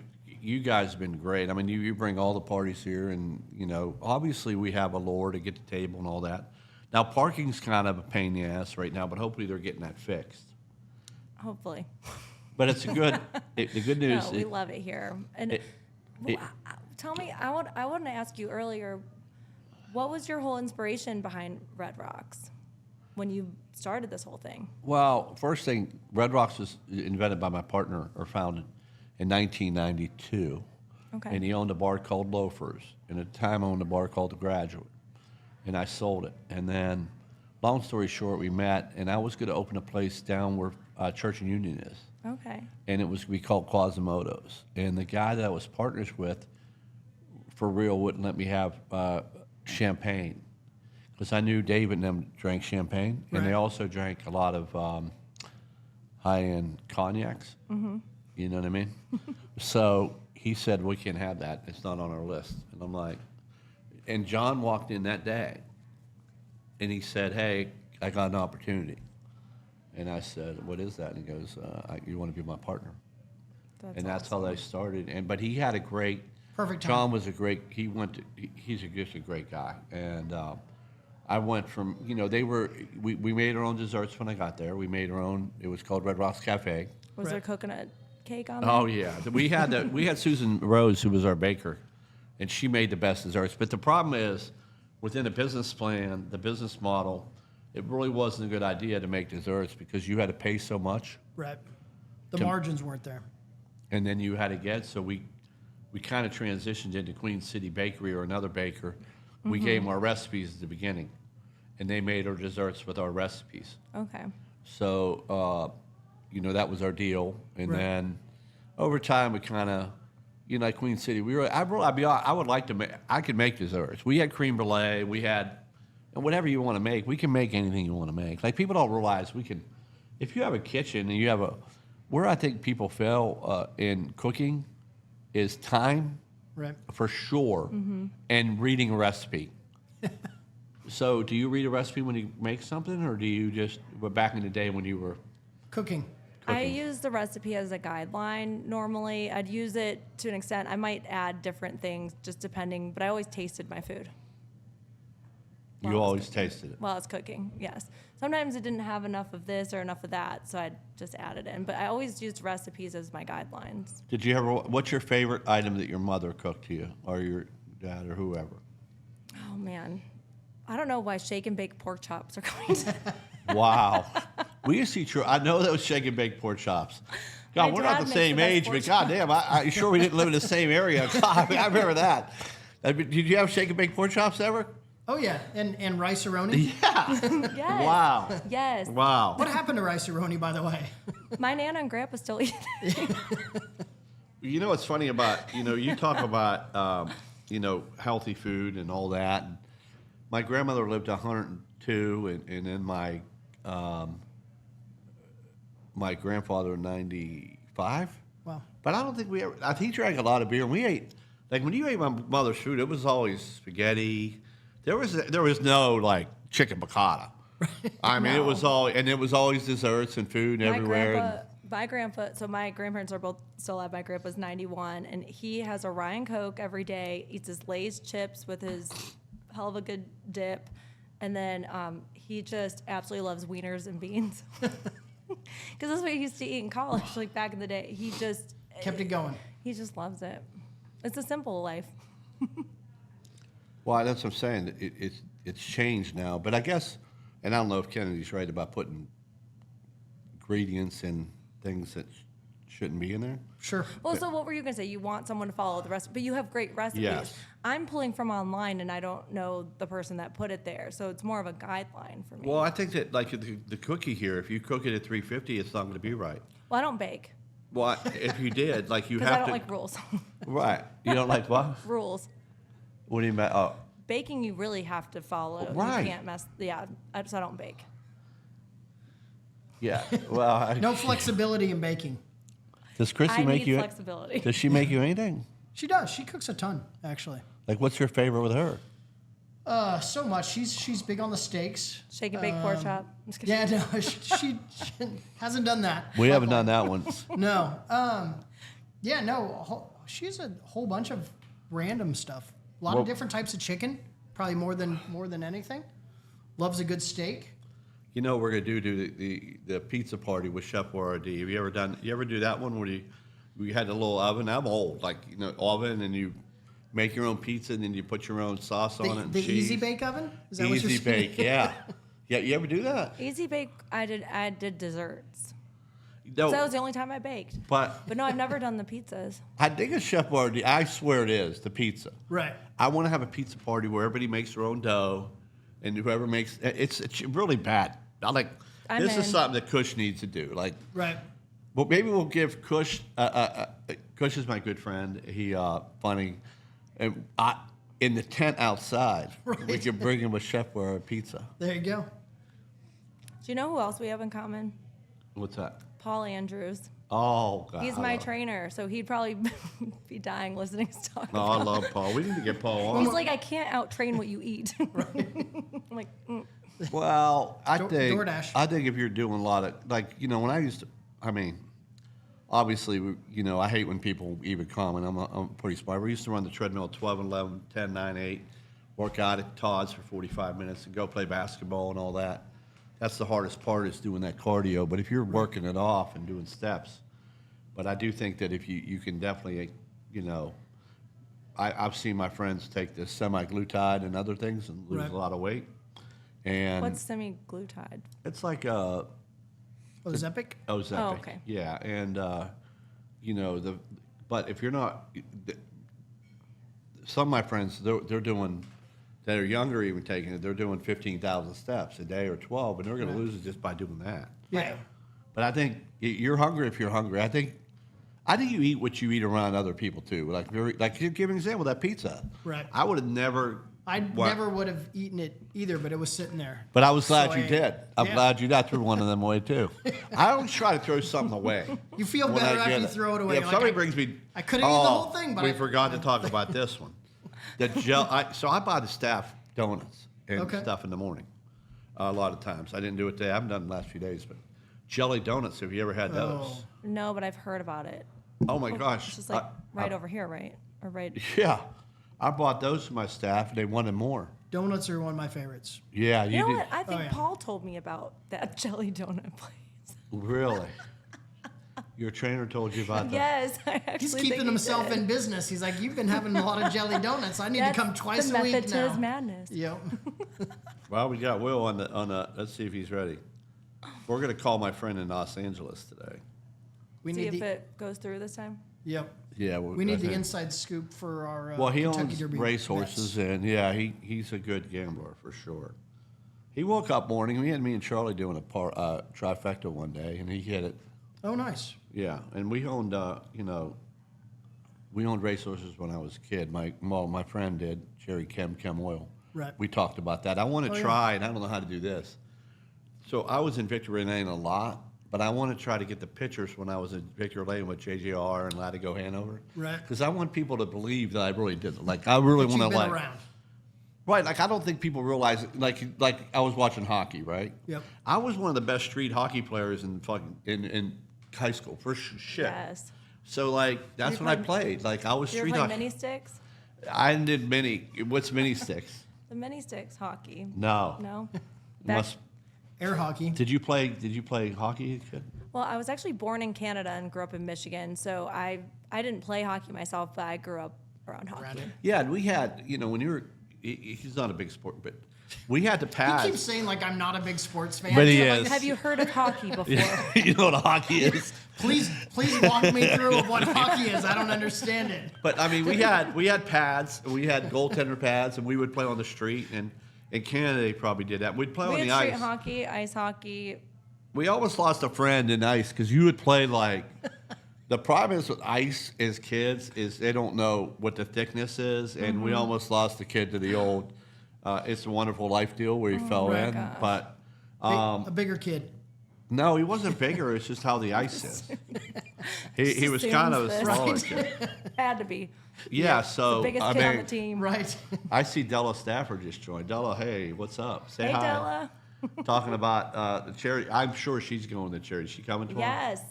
A: you guys have been great. I mean, you bring all the parties here, and obviously we have a lure to get the table and all that. Now parking's kind of a pain in the ass right now, but hopefully they're getting that fixed.
C: Hopefully.
A: But it's the good news.
C: No, we love it here. And tell me, I wanted to ask you earlier, what was your whole inspiration behind Red Rocks when you started this whole thing?
A: Well, first thing, Red Rocks was invented by my partner, or founded in 1992.
C: Okay.
A: And he owned a bar called Loafers, and at the time owned a bar called The Graduate. And I sold it. And then, long story short, we met, and I was going to open a place down where Church and Union is.
C: Okay.
A: And it was going to be called Quasimodo's. And the guy that I was partners with, for real, wouldn't let me have champagne. Because I knew David and them drank champagne, and they also drank a lot of high-end cognacs. Mm-hmm. You know what I mean? So he said, we can't have that. It's not on our list. And I'm like, and John walked in that day, and he said, hey, I got an opportunity. And I said, what is that? And he goes, you want to be my partner? That's how they started. But he had a great,
B: perfect time.
A: John was a great, he's just a great guy. And I went from, we made our own desserts when I got there. We made our own, it was called Red Rocks Cafe.
C: Was there coconut cake on there?
A: Oh yeah, we had Susan Rose, who was our baker, and she made the best desserts. But the problem is, within the business plan, the business model, it really wasn't a good idea to make desserts because you had to pay so much.
B: Right. The margins weren't there.
A: And then you had to get, so we kind of transitioned into Queen City Bakery or another baker. We gave them our recipes at the beginning, and they made our desserts with our recipes.
C: Okay.
A: So, that was our deal. And then over time, we kind of, like Queen City, I would like to make, I could make desserts. We had creme brulee, we had, and whatever you want to make, we can make anything you want to make. Like, people don't realize we can, if you have a kitchen and you have where I think people fail in cooking is time,
B: Right.
A: for sure, and reading a recipe. So do you read a recipe when you make something, or do you just, back in the day when you were
B: Cooking.
C: I use the recipe as a guideline normally. I'd use it to an extent. I might add different things just depending, but I always tasted my food.
A: You always tasted it.
C: While I was cooking, yes. Sometimes it didn't have enough of this or enough of that, so I'd just add it in. But I always used recipes as my guidelines.
A: Did you ever, what's your favorite item that your mother cooked to you, or your dad, or whoever?
C: Oh, man. I don't know why shake and bake pork chops are going to...
A: Wow. We used to eat, I know those shake and bake pork chops. God,
C: My
A: we're
C: dad
A: not the
C: makes
A: same
C: the best
A: age,
C: pork
A: but goddamn, I'm sure we didn't live in the same area. God, I remember that. Did you have shake and bake pork chops ever?
B: Oh yeah, and rice-a-roni.
A: Yeah.
C: Yes.
A: Wow.
C: Yes.
A: Wow.
B: What happened to rice-a-roni, by the way?
C: My Nana and Grandpa still eat it.
A: You know what's funny about, you talk about, healthy food and all that. And my grandmother lived 102, and then my grandfather 95.
B: Wow.
A: But I don't think I think he drank a lot of beer. And we ate, like when you ate my mother's food, it was always spaghetti. There was no like chicken piccata. I mean, it was always desserts and food everywhere.
C: My grandpa, so my grandparents are both still alive. My grandpa's 91, and he has a Ryan Coke every day, eats his Lay's chips with his hell of a good dip, and then he just absolutely loves wieners and beans. Because that's what he used to eat in college, like back in the day. He just...
B: Kept it going.
C: He just loves it. It's a simple life.
A: Well, that's what I'm saying. It's changed now. But I guess, and I don't know if Kennedy's right about putting ingredients in things that shouldn't be in there.
B: Sure.
C: Well, so what were you going to say? You want someone to follow the recipe, but you have great recipes.
A: Yes.
C: I'm pulling from online, and I don't know the person that put it there, so it's more of a guideline for me.
A: Well, I think that like the cookie here, if you cook it at 350, it's not going to be right.
C: Well, I don't bake.
A: Well, if you did, like you have
C: Because
A: to.
C: I don't like rules.
A: Right. You don't like what?
C: Rules.
A: What do you mean? Oh.
C: Baking, you really have to follow.
A: Right.
C: You can't mess. Yeah, I don't bake.
A: Yeah. Well.
B: No flexibility in baking.
A: Does Chrissy
C: I
A: make
C: need
A: you?
C: flexibility.
A: Does she make you anything?
B: She does. She cooks a ton, actually.
A: Like, what's your favorite with her?
B: So much. She's big on the steaks.
C: Shake and bake pork chop. I'm just kidding.
B: Yeah, no, she hasn't done that.
A: We haven't done that one.
B: No. Yeah, no. She's a whole bunch of random stuff. A lot
A: Well-
B: of different types of chicken, probably more than anything. Loves a good steak.
A: You know, we're gonna do the pizza party with Chef Boyardee. Have you ever done? You ever do that one where we had a little oven? I'm old, like oven, and you make your own pizza, and then you put your own sauce on it. And
B: The
A: cheese.
B: Easy Bake Oven? Is that what you're
A: Easy
B: saying?
A: Bake, yeah. Yeah, you ever do that?
C: Easy bake. I did desserts.
A: No,
C: So that was the only time I baked.
A: but
C: But no, I've never done the pizzas.
A: I think a Chef Boyardee. I swear it is the pizza.
B: Right.
A: I want to have a pizza party where everybody makes their own dough, and whoever makes it's really bad.
C: I'm
A: This is
C: in.
A: something that Kush needs to do. Like,
B: Right.
A: well, maybe we'll give Kush. Kush is my good friend. He funny, and in the tent outside, we
B: Right.
A: could bring him a Chef Boyardee pizza.
B: There you go.
C: Do you know who else we have in common?
A: What's that?
C: Paul Andrews.
A: Oh God,
C: He's
A: I
C: my
A: love-
C: trainer, so he'd probably be dying listening to talk
A: No,
C: about
A: I love Paul. We need to get Paul
C: He's
A: on.
C: like, I can't out train what you eat. I'm like,
A: Well, I think
B: DoorDash.
A: I think if you're doing a lot of when I used to, I mean, obviously I hate when people even comment. I'm pretty smart. We used to run the treadmill at 12 and 11, 10, 9, 8, work out at Todd's for 45 minutes and go play basketball and all that. That's the hardest part is doing that cardio. But if you're working it off and doing steps, but I do think that if you can definitely, I've seen my friends take this semi-glutide and other things and lose
B: Right.
A: a lot of weight. And
C: what's semi-glutide?
A: it's like
B: Ozempic?
A: Ozempic.
C: Oh, okay.
A: Yeah, and but if you're not, some of my friends they're doing, that are younger even taking it. They're doing 15,000 steps a day or 12, and they're going to lose it just by doing that.
B: Yeah.
A: But I think you're hungry if you're hungry. I think you eat what you eat around other people too. Like you give an example, that pizza.
B: Right.
A: I would have never.
B: Never would have eaten it either, but it was sitting there.
A: But I was glad
B: So
A: you did. I'm
B: yeah.
A: glad you not threw one of them away too. I always try to throw something away.
B: You feel
A: when
B: better
A: I
B: after
A: get
B: you
A: it.
B: throw it away.
A: Yeah, if
B: Like,
A: somebody
B: I-
A: brings me,
B: I could've eaten the whole thing, but
A: we
B: I-
A: forgot to talk about this one. The gel. So I buy the staff donuts and
B: Okay.
A: stuff in the morning. A lot of times I didn't do it today. I haven't done it the last few days, but jelly donuts. Have you ever had those?
B: Oh.
C: No, but I've heard about it.
A: Oh my gosh!
C: It's just like right over here, right? Or right.
A: Yeah, I bought those for my staff, and they wanted more.
B: Donuts are one of my favorites.
A: Yeah,
C: You know
A: did.
C: what? I think
B: yeah.
C: Paul told me about that jelly donut place.
A: Really? Your trainer told you about that?
C: Yes, I actually
B: He's
C: think
B: keeping
C: he
B: himself
C: did.
B: in business. He's like, you've been having a lot of jelly donuts. I need
C: That's
B: to come twice
C: the
B: a week
C: method to
B: now.
C: his madness.
B: Yep.
A: Well, we got Will on the. Let's see if he's ready. We're gonna call my friend in Los Angeles today.
B: We
C: See
B: need
C: if
B: the
C: it goes through this time.
B: yep.
A: Yeah,
B: We need the
A: think-
B: inside scoop for our
A: Well, he
B: Kentucky
A: owns
B: Derby
A: race horses, and yeah, he's a good gambler for sure. He woke up morning. We had me and Charlie doing a trifecta one day, and he hit it.
B: Oh, nice.
A: Yeah, and we owned we owned racehorses when I was a kid. My friend did, Jerry Chem Oil.
B: Right.
A: We talked about that. I want to
B: Oh, yeah.
A: try, and I don't know how to do this. So I was in Victory Lane a lot, but I want to try to get the pictures when I was in Victory Lane with JJR and Latigo Hanover.
B: Right.
A: Because I want people to believe that I really did it. Like I really
B: But
A: want
B: you've
A: to
B: been
A: like.
B: around.
A: Right, like I don't think people realize it. Like I was watching hockey, right?
B: Yep.
A: I was one of the best street hockey players in in high school for shit.
C: Yes.
A: So like that's
C: You
A: when I
C: played-
A: played. Like I was
C: Do you ever
A: street
C: play
A: hockey.
C: mini sticks?
A: I did mini. What's mini sticks?
C: The mini sticks hockey.
A: No.
C: No.
A: Must,
B: Air hockey.
A: did you play hockey as a kid?
C: Well, I was actually born in Canada and grew up in Michigan, so I didn't play hockey myself, but I grew up around hockey.
B: Around it.
A: Yeah, and we had when you were. He's not a big sport, but we had to
B: He
A: pass.
B: keeps saying like I'm not a big sports fan.
A: But he
B: So, like,
A: is.
C: Have you heard of hockey before?
A: You know what hockey is?
B: Please walk me through of what hockey is. I don't understand it.
A: But I mean, we had pads, we had goaltender pads, and we would play on the street. And in Canada, they probably did that. We'd play
C: We
A: on
C: had
A: the
C: street
A: ice.
C: hockey, ice hockey.
A: We almost lost a friend in ice because you would play like. The problem is with ice as kids is they don't know what the thickness is, and we almost lost the kid to the old "It's a Wonderful Life" deal where he fell
B: my
A: in.
C: gosh.
A: But
B: A bigger kid.
A: no, he wasn't bigger. It's just how the ice is. He was kind of a
C: assumes
A: smaller
C: this.
A: kid.
C: Had to be.
A: Yeah, so
C: Biggest
A: I
C: kid on
A: mean,
C: the team.
B: Right.
A: I see Della Stafford just joined. Della, hey, what's up? Say
C: Hey,
A: hi.
C: Della.
A: Talking about the charity. I'm sure she's going to charity. She coming tomorrow?
C: Yes.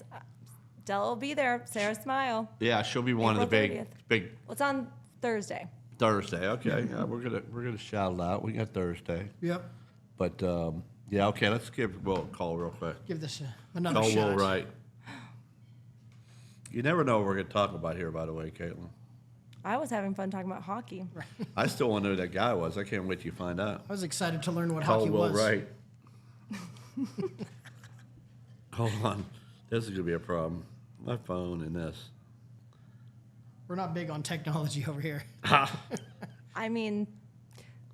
C: Della will be there. Sarah Smile.
A: Yeah, she'll be one of the
C: April 30th.
A: big
C: It's on Thursday.
A: Thursday. Okay, yeah, we're gonna shout it out. We got Thursday,
B: Yep.
A: but yeah, okay. Let's give Will a call real quick.
B: Give this another
A: Call
B: shot.
A: Will right. You never know what we're gonna talk about here, by the way, Katelyn.
C: I was having fun talking about hockey.
A: I still want to know who that guy was. I can't wait till you find out.
B: I was excited to learn what
A: Call
B: hockey
A: Will
B: was.
A: right. Hold on, this is gonna be a problem. My phone and this.
B: We're not big on technology over here.
C: I mean,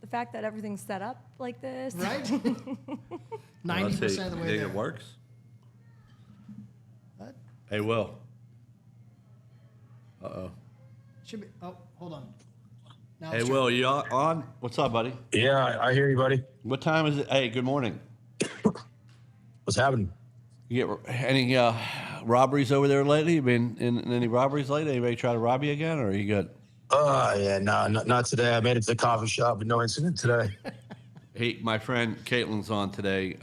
C: the fact that everything's set up like this.
B: Right?
A: Let's see.
B: 90% of the
A: You
B: way
A: think
B: there.
A: it works?
B: What?
A: Hey, Will.
B: Should be. Oh, hold on. Now
A: Hey,
B: it's
A: Will, you on? What's up, buddy?
E: Yeah, I hear you, buddy.
A: What time is it? Hey, good morning.
E: What's happening?
A: You get any robberies over there lately? You been in any robberies lately? Anybody try to rob you again, or are you good?
E: Yeah, no, not today. I made it to the coffee shop, but no incident today.
A: Hey, my friend Katelyn's on today.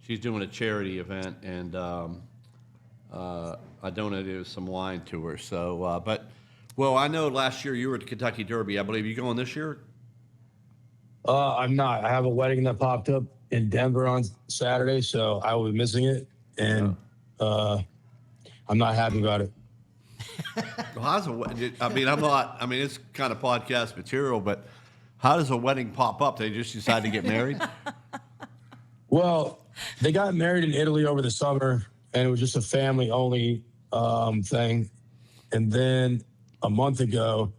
A: She's doing a charity event, and I donated some wine to her. So, but, well, I know last year you were at the Kentucky Derby. I believe you going this year?
E: I'm not. I have a wedding that popped up in Denver on Saturday, so I will be missing it, and I'm not happy about it.
A: Well, I mean, I'm not. I mean, it's kind of podcast material, but how does a wedding pop up? They just decide to get married?
E: Well, they got married in Italy over the summer, and it was just a family-only thing. And then a month ago,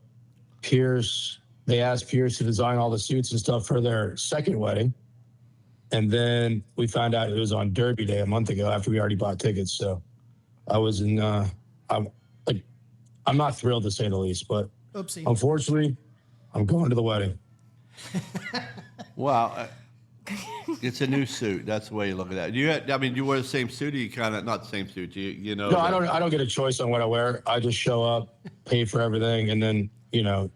E: they asked Pierce to design all the suits and stuff for their second wedding. And then we found out it was on Derby Day a month ago after we already bought tickets. So I was I'm not thrilled to say the least, but
B: Oopsie.
E: unfortunately, I'm going to the wedding.
A: Well, it's a new suit. That's the way you look at that. I mean, you wear the same suit. Or you kind of not the same suit. You know.
E: No, I don't get a choice on what I wear. I just show up, pay for everything, and then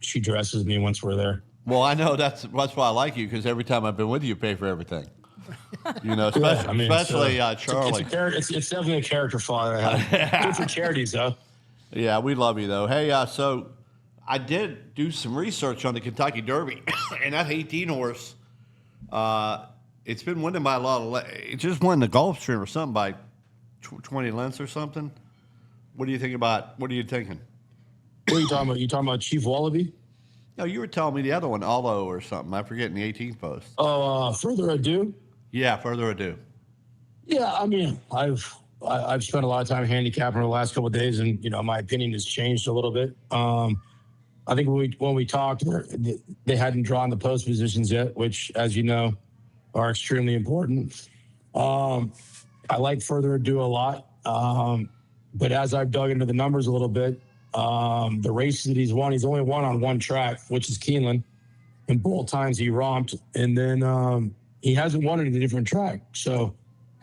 E: she dresses me once we're there.
A: Well, I know that's why I like you, because every time I've been with you, you pay for everything. Especially Charlie.
E: It's definitely a character flaw that I have. Good for charities, though.
A: Yeah, we love you though. Hey, so I did do some research on the Kentucky Derby, and that 18 horse, it's been winning by a lot of. It just won the Gulfstream or something by 20 lengths or something. What are you thinking about? What are you thinking?
E: What are you talking about? You talking about Chief Wallaby?
A: No, you were telling me the other one, Allo or something. I forget in the 18th post.
E: Oh, Further Ado.
A: Yeah, Further Ado.
E: Yeah, I mean, I've spent a lot of time handicapping the last couple of days, and my opinion has changed a little bit. I think when we talked, they hadn't drawn the post positions yet, which, as you know, are extremely important. I like Further Ado a lot, but as I've dug into the numbers a little bit, the races that he's only won on one track, which is Keeneland, and both times he romped, and then he hasn't won in a different track. So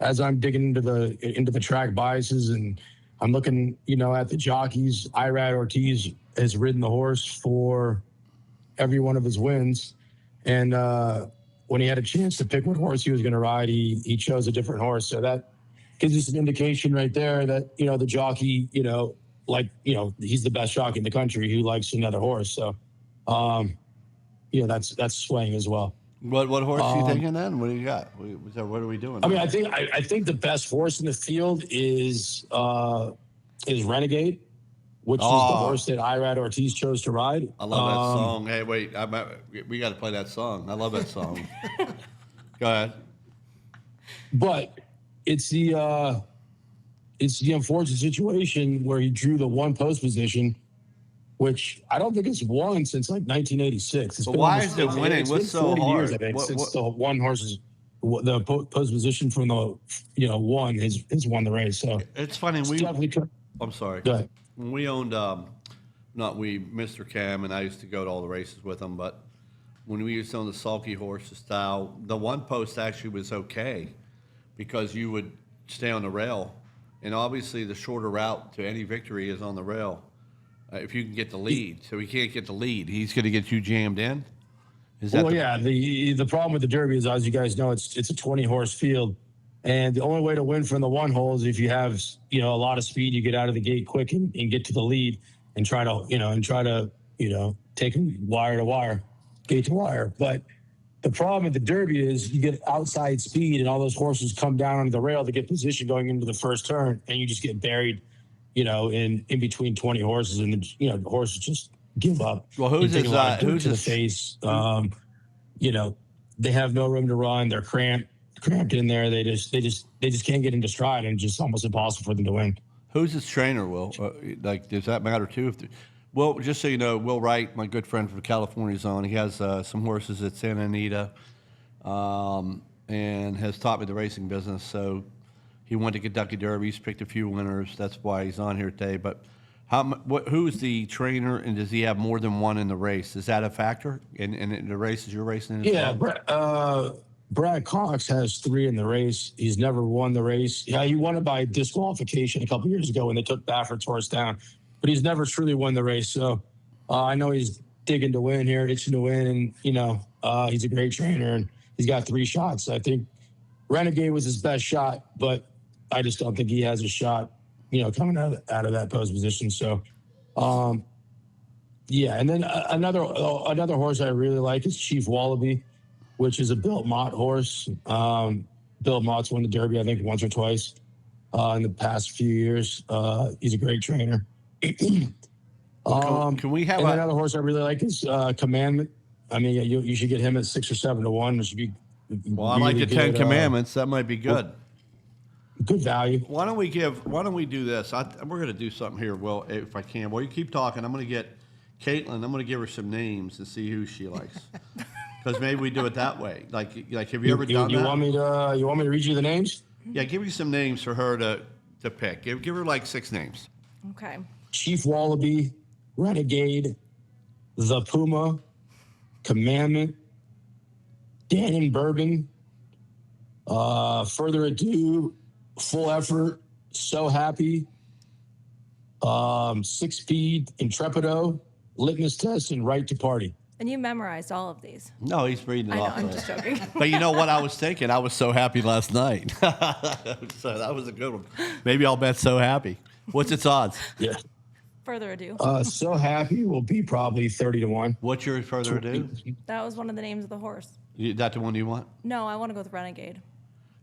E: as I'm digging into the track biases, and I'm looking, at the jockeys, Irad Ortiz has ridden the horse for every one of his wins. And when he had a chance to pick what horse he was going to ride, he chose a different horse. So that gives us an indication right there that, the jockey, he's the best jockey in the country who likes another horse. So, that's swaying as well.
A: What horse are you thinking then? What do you got? What are we doing?
E: I mean, I think the best horse in the field is Renegade, which is the horse that Irad Ortiz chose to ride.
A: I love that song. Hey, wait, we got to play that song. I love that song. Go ahead.
E: But it's the unfortunate situation where he drew the one post position, which I don't think it's won since like 1986.
A: But why is it winning?
E: It's
A: What's
E: been
A: so
E: 40
A: hard?
E: years, I think, since the one horse's the post position from the one has won the race. So
A: it's funny. I'm sorry.
E: Go ahead.
A: When we owned, Mr. Cam and I used to go to all the races with him, but when we used to own the sulky horses style, the one post actually was okay because you would stay on the rail, and obviously the shorter route to any victory is on the rail. If you can get the lead, so he can't get the lead, he's going to get you jammed in. Is that?
E: Well, yeah. The problem with the Derby is, as you guys know, it's a 20 horse field, And the only way to win from the one hole is if you have, a lot of speed, you get out of the gate quick and get to the lead and try to, take them wire to wire, gate to wire. But the problem at the Derby is you get outside speed and all those horses come down onto the rail to get position going into the first turn, and you just get buried, in between 20 horses, and the horses just give up.
A: Well, who's
E: You take
A: his,
E: a lot of dirt
A: who's
E: to the
A: his-
E: face? They have no room to run. They're cramped in there. They just can't get into stride, and it's just almost impossible for them to win.
A: Who's his trainer, Will? Does that matter too? Well, just so you know, Will Wright, my good friend from California, is on. He has some horses at Santa Anita, and has taught me the racing business. So he went to Kentucky Derby. He's picked a few winners. That's why he's on here today. But who's the trainer, and does he have more than one in the race? Is that a factor in the races you're racing in?
E: Yeah, Brad Cox has 3 in the race. He's never won the race. Yeah, he won it by disqualification a couple years ago when they took Baffert's horse down, but he's never truly won the race. So I know he's digging to win here, itching to win, and he's a great trainer, and he's got 3 shots. I think Renegade was his best shot, but I just don't think he has a shot, coming out of that post position. So, yeah. And then another horse I really like is Chief Wallaby, which is a Bill Mott horse. Bill Mott's won the Derby, I think, once or twice in the past few years. He's a great trainer.
A: Can we have
E: another horse I really like is Commandment. I mean, you should get him at 6 or 7 to 1. It should be.
A: Well, I like the 10 Commandments. That might be good.
E: Good value.
A: Why don't we do this? We're going to do something here, Will, if I can. While you keep talking, I'm going to get Katelyn. I'm going to give her some names and see who she likes. Because maybe we do it that way. Like, have you ever done that?
E: You want me to read you the names?
A: Yeah, give me some names for her to pick. Give her like 6 names.
C: Okay.
E: Chief Wallaby, Renegade, The Puma, Commandment, Dannon Bourbon, Further Ado, Full Effort, So Happy, 6 Speed, Intrepido, Litmus Test, and Right to Party.
C: And you memorized all of these.
A: No, he's reading it
C: I know,
A: off.
C: I'm just joking.
A: But you know what I was thinking? I was so happy last night. So that was a good one. Maybe I'll bet So Happy. What's its odds?
E: Yeah.
C: Further Ado.
E: So Happy will be probably 30 to 1.
A: What's your Further Ado?
C: That was one of the names of the horse.
A: That the one you want?
C: No, I want to go with Renegade.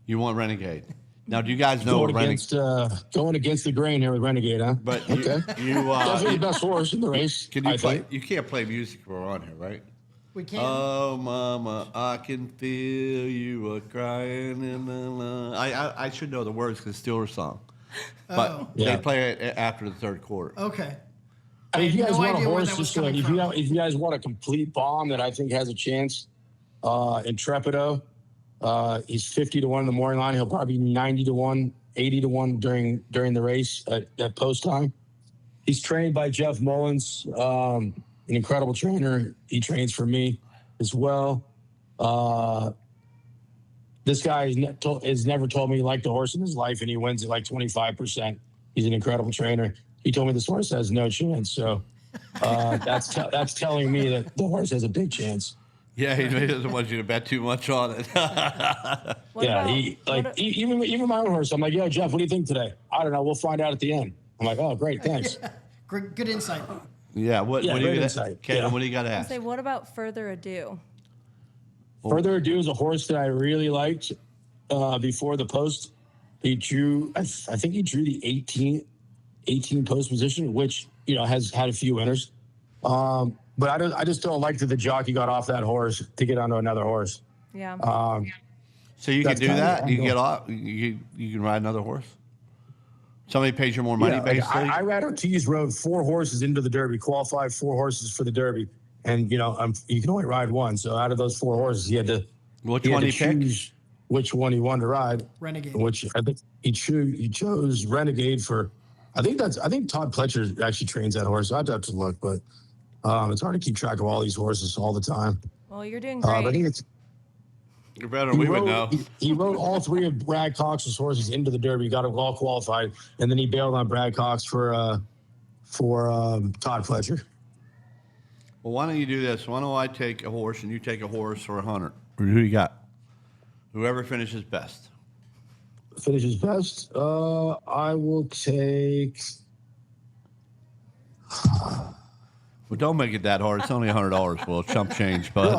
A: You want Renegade. Now, do you guys know
E: Going against the grain here with Renegade, huh?
A: But
E: okay. Definitely the best horse in the race.
A: Can you play? You can't play music while we're on here, right?
B: We can.
A: Oh, mama, I can feel you a crying in the line. I should know the words because it's Steelers song. But they play it after the 3rd quarter.
B: Okay.
E: I mean, if you guys
B: no
E: want a
B: idea where
E: horse,
B: that was
E: just like,
B: coming
E: if you guys want a complete bomb that I think has a chance, Intrepido, he's 50 to 1 in the morning line. He'll probably be 90 to 1, 80 to 1 during the race at post time. He's trained by Jeff Mullins, an incredible trainer. He trains for me as well. This guy has never told me he liked a horse in his life, and he wins at like 25%. He's an incredible trainer. He told me this horse has no chance. So that's telling me that the horse has a big chance.
A: Yeah, he doesn't want you to bet too much on it.
E: Even my own horse. I'm like, yo, Jeff, what do you think today? I don't know. We'll find out at the end. I'm like, oh, great, thanks.
B: Good insight.
A: Yeah, what do you
E: insight.
A: Katelyn, what do you got to ask?
C: Say, what about Further Ado?
E: Further Ado is a horse that I really liked before the post. He drew, I think he drew the 18 post position, which, has had a few winners. But I just don't like that the jockey got off that horse to get onto another horse.
C: Yeah.
A: So you can do that? You can get off? You can ride another horse? Somebody pays you more money, basically?
E: I Rat Ortiz rode 4 horses into the Derby, qualified 4 horses for the Derby. And, you can only ride one. So out of those 4 horses, he had to choose which one he wanted to ride.
B: Renegade.
E: Which I think he chose Renegade for, I think Todd Pletcher actually trains that horse. I'd have to look, but it's hard to keep track of all these horses all the time.
C: Well, you're doing great.
E: But I think
A: You're better than we would know.
E: He rode all 3 of Brad Cox's horses into the Derby, got them all qualified, and then he bailed on Brad Cox for Todd Pletcher.
A: Well, why don't you do this? Why don't I take a horse and you take a horse or a hunter? Or who you got? Whoever finishes best.
E: finishes best. I will take.
A: Well, don't make it that hard. It's only $100. Well, chump change, but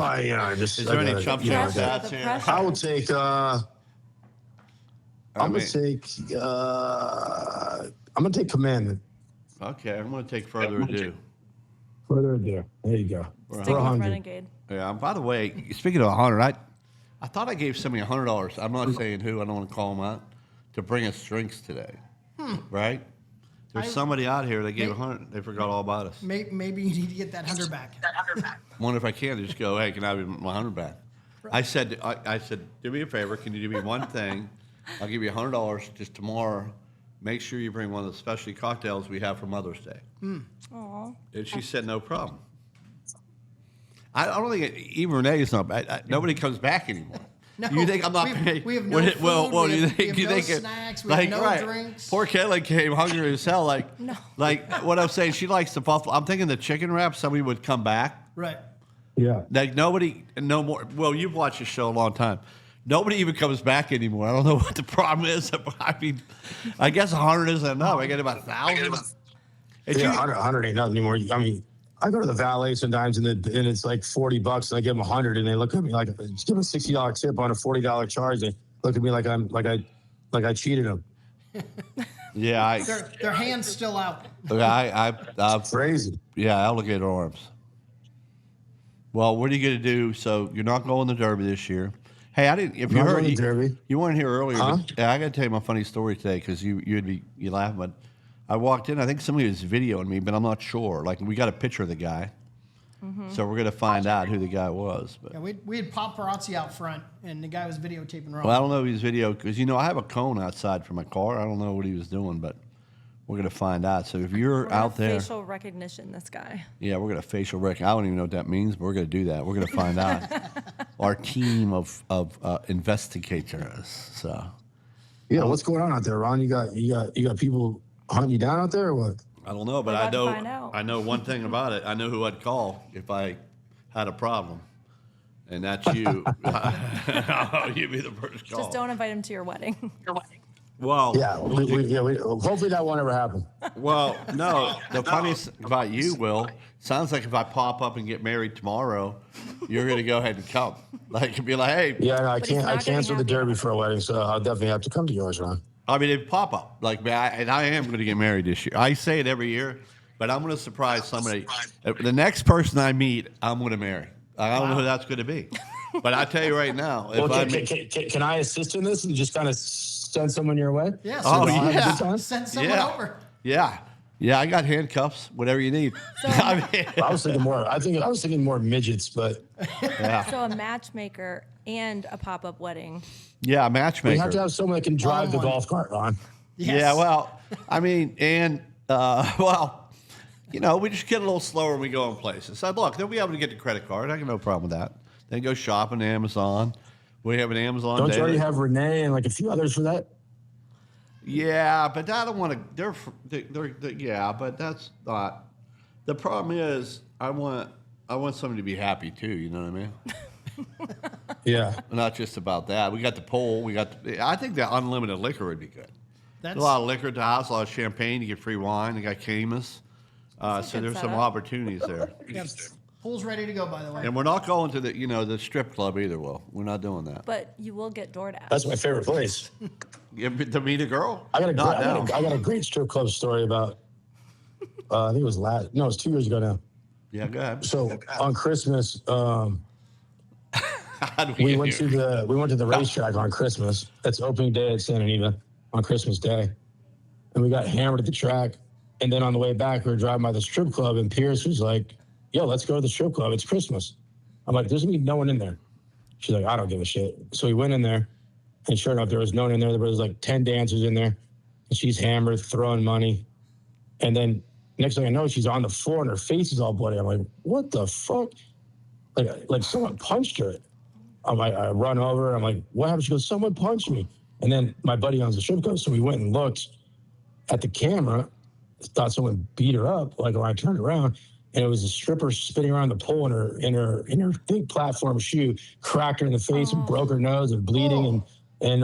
E: Just.
A: is there any chump change
C: Pressure,
A: stats
C: the
A: here?
C: pressure.
E: I will take. I'm
A: mean-
E: gonna take Commandment.
A: Okay, I'm going to take Further Ado.
E: Further ado. There you go.
C: Stick
E: For
C: with
E: 100.
C: Renegade.
A: Yeah. By the way, speaking of 100, I thought I gave somebody $100. I'm not saying who. I don't want to call them out to bring us drinks today. Right? There's somebody out here that gave 100. They forgot all about us.
B: Maybe you need to get that 100 back.
A: Wonder if I can just go, hey, can I have my 100 back? I said, do me a favor. Can you do me one thing? I'll give you $100 just tomorrow. Make sure you bring one of the specialty cocktails we have for Mother's Day.
C: Aw.
A: And she said, no problem. I don't think even Renee's not bad. Nobody comes back anymore.
B: No,
A: You think I'm not paying?
B: we have no food,
A: Well,
B: we
A: you
B: have-
A: think
B: we
A: you
B: have no
A: think
B: snacks, we have no drinks.
A: Poor Katelyn came hungry as hell. Like,
C: No.
A: like what I'm saying. She likes the buffalo. I'm thinking the chicken wrap. Somebody would come back.
B: Right.
E: Yeah.
A: Like nobody, no more. Well, you've watched the show a long time. Nobody even comes back anymore. I don't know what the problem is. I mean, I guess 100 isn't enough. I get about 1,000.
E: Yeah, 100 ain't nothing anymore. I mean, I go to the valet sometimes and it's like $40 and I give them 100 and they look at me like, just give them a $60 tip on a $40 charge. They look at me like I cheated them.
A: Yeah,
B: Their hands still out.
A: I
E: Crazy.
A: yeah, alligator arms. Well, what are you going to do? So you're not going to the Derby this year. Hey, I didn't. If you
E: Not
A: heard,
E: going to Derby.
A: you weren't here earlier.
E: Huh?
A: But, yeah, I got to tell you my funny story today because you laughing. But I walked in. I think somebody was videoing me, but I'm not sure. Like we got a picture of the guy, so we're going to find out who the guy was. But
B: Yeah, we had paparazzi out front, and the guy was videotaping wrong.
A: well, I don't know if he's video because I have a cone outside for my car. I don't know what he was doing, but we're going to find out. So if you're
C: We're
A: out there,
C: facial recognition, this guy.
A: yeah, we're going to facial recognition. I don't even know what that means, but we're going to do that. We're going to find out. Our team of investigators. So
E: Yeah, what's going on out there, Ron? You got people hunting you down out there or what?
A: I don't know, but
C: We're
A: I
C: about to
A: know
C: find out.
A: I know one thing about it. I know who I'd call if I had a problem, and that's you. You'd be the first call.
C: Just don't invite him to your wedding.
A: Well,
E: Yeah, hopefully that won't ever happen.
A: well, no. The funniest about you, Will, sounds like if I pop up and get married tomorrow, you're going to go ahead and come. Like, be like, hey.
E: Yeah, no, I
C: But he's
E: can't. I
C: not gonna
E: canceled the
C: have you.
E: Derby for a wedding, so I'll definitely have to come to yours, Ron.
A: I mean, it pop up. Like, man, and I am going to get married this year. I say it every year, but I'm going to surprise somebody. The next person I meet, I'm going to marry. I don't know who that's going to be. But I tell you right now, if
E: Well,
A: I
E: can I assist in this and just kind of send someone your way?
B: Yeah,
A: Oh,
B: so
E: Have a
A: yeah.
E: good time?
B: send someone
A: Yeah.
B: over.
A: Yeah, I got handcuffs, whatever you need.
C: So-
A: I mean,
E: I was thinking more. I was thinking more midgets, but
A: yeah,
C: So a matchmaker and a pop-up wedding.
A: yeah,
E: we
A: matchmaker.
E: have to have someone that can drive the
B: one.
E: golf cart, Ron.
B: Yes.
A: Yeah, well, I mean, and well, we just get a little slower when we go in places. So look, they'll be able to get the credit card. I got no problem with that. Then go shopping on Amazon. We have an Amazon.
E: Don't you
A: daily.
E: already have Renee and like a few others for that?
A: Yeah, but I don't want to. They're yeah, but that's not. The problem is, I want somebody to be happy too. You know what I mean?
E: Yeah.
A: Not just about that. We got the poll. I think the unlimited liquor would be good.
B: That's
A: A lot of liquor at the house, a lot of champagne. You get free wine. They got Camus.
C: That's a
A: So
C: good
A: there's some
C: setup.
A: opportunities there.
B: yeah, pool's ready to go, by the way.
A: And we're not going to the strip club either, Will. We're not doing that.
C: But you will get DoorDash.
E: That's my favorite place.
A: To meet a girl?
E: I got
A: Not now.
E: I got a great strip club story about. I think it was it's 2 years ago now.
A: Yeah, go ahead.
E: So on Christmas,
A: How do
E: we
A: get
E: went
A: here?
E: to the racetrack on Christmas. That's opening day at Santa Anita on Christmas Day, and we got hammered at the track. And then on the way back, we were driving by the strip club, and Pierce was like, "Yo, let's go to the strip club. It's Christmas." I'm like, "There's gonna be no one in there." She's like, "I don't give a shit." So we went in there, and sure enough, there was no one in there. There was like 10 dancers in there, and she's hammered, throwing money. And then next thing I know, she's on the floor, and her face is all bloody. I'm like, "What the fuck?" Like someone punched her. I'm like, I run over. I'm like, "What happened?" She goes, "Someone punched me." And then my buddy owns the strip club, so we went and looked at the camera. Thought someone beat her up. Like when I turned around, and it was a stripper spinning around the pole in her big platform shoe, cracked her in the face and broke her nose and bleeding. And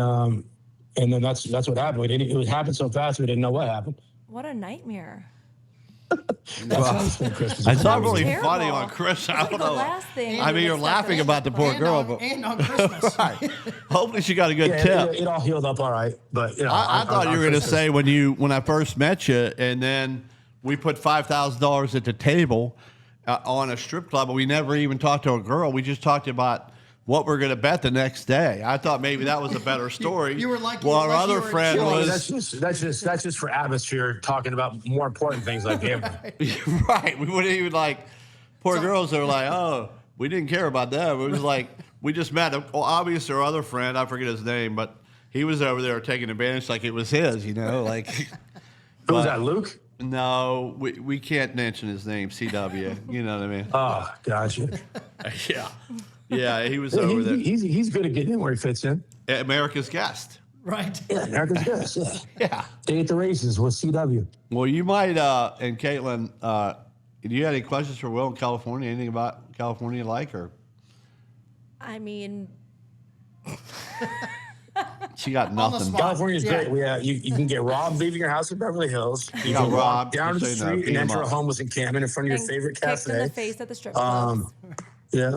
E: And then that's what happened. It happened so fast we didn't know what happened.
C: What a nightmare.
E: That's how we spent Christmas.
A: It's not
C: That's
A: really
C: terrible.
A: funny on Chris. I
C: It's
A: don't
C: like the
A: know.
C: last thing.
A: I mean, you're laughing about the poor girl, but
B: and on Christmas.
A: right. Hopefully she got a good
E: Yeah,
A: tip.
E: it all healed up all right. But you know,
A: I thought you were going to
E: Christmas-
A: say when I first met you, and then we put $5,000 at the table on a strip club, and we never even talked to a girl. We just talked about what we're going to bet the next day. I thought maybe that was a better story.
B: You were lucky-
A: Well, our
B: lucky you
A: other
B: were in
A: friend
B: Chile.
A: was
E: that's just for atmosphere, talking about more important things like gambling.
A: right. We wouldn't even poor girls are like, oh, we didn't care about them. It was like we just met. Well, obviously, our other friend, I forget his name, but he was over there taking advantage like it was his. Like
E: Who was that, Luke?
A: No, we can't mention his name. CW. You know what I mean?
E: Oh, gotcha.
A: Yeah. Yeah, he was over there.
E: He's good at getting in where he fits in.
A: America's Guest.
B: Right.
E: Yeah, America's Guest. Yeah.
A: Yeah.
E: Stay at the races with CW.
A: Well, you might, and Katelyn, do you have any questions for Will in California? Anything about California you like, or?
C: I mean,
A: She got
B: On the
A: nothing.
B: spot.
E: California's
B: Yeah.
E: great. You can get robbed leaving your house in Beverly Hills. You
A: got
E: can walk
A: robbed,
E: down to the
A: just so you know,
E: street
A: beat
E: and
A: 'em
E: enter a
A: up.
E: homeless encampment in front of your
C: and
E: favorite
C: kicked in the
E: cafe.
C: face at the strip clubs.
E: Yeah.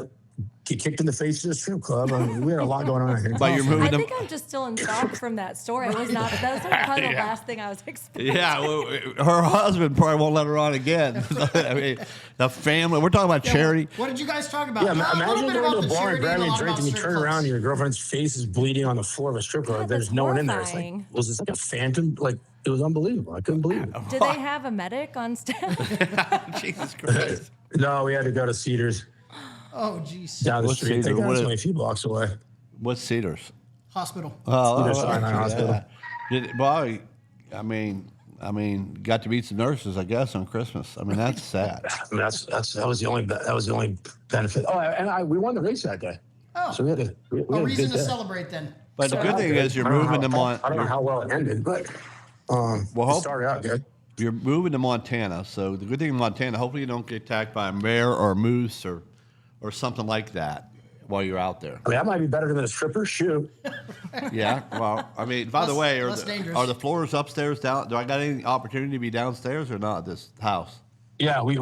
E: Get kicked in the face at a strip club. I mean, we had a lot going on here.
A: But you're moving
C: I
A: them.
C: think I'm just still in shock from that story. That was probably the
A: Yeah.
C: last thing I was expecting.
A: Yeah, well, her husband probably won't let her on again. I mean, the family. We're talking about charity.
B: What did you guys talk about?
E: Yeah,
B: A little
E: imagine
B: bit
E: going
B: about
E: to
B: the
E: a bar and
B: charity
E: grabbing
B: a
E: a
B: lot
E: drink
B: about
E: and you
B: strip
E: turn
B: clubs.
E: around and your girlfriend's face is bleeding on the floor of a strip club.
C: God,
E: There's
C: that's
E: no one in there. It's
C: horrifying.
E: was this like a phantom? Like, it was unbelievable. I couldn't believe it.
C: Did they have a medic on staff?
A: Jesus Christ.
E: No, we had to go to Cedars
B: Oh, geez.
E: down the
A: What's
E: street.
A: Cedar?
E: They got
A: What
E: us
A: is-
E: only a few blocks away.
A: What's Cedars?
B: Hospital.
E: Cedars Sinai Hospital.
A: Boy, I mean, got to meet some nurses, I guess, on Christmas. I mean, that's sad.
E: I mean, that was the only benefit. Oh, and we won the race that day.
B: Oh,
E: So we had
B: a
E: a
B: reason
E: good
B: to
E: day.
B: celebrate then.
A: But the good thing is you're
E: I don't know
A: moving
E: how-
A: them on.
E: I don't know how well it ended, but
A: Well,
E: it
A: hope-
E: started out good.
A: You're moving to Montana, so the good thing in Montana, hopefully you don't get attacked by a bear or a moose or something like that while you're out there.
E: I mean, that might be better than a stripper shoe.
A: Yeah. Well, I mean, by the
B: Less-
A: way,
B: less dangerous.
A: are the floors upstairs down? Do I got any opportunity to be downstairs or not? This house.
E: Yeah, we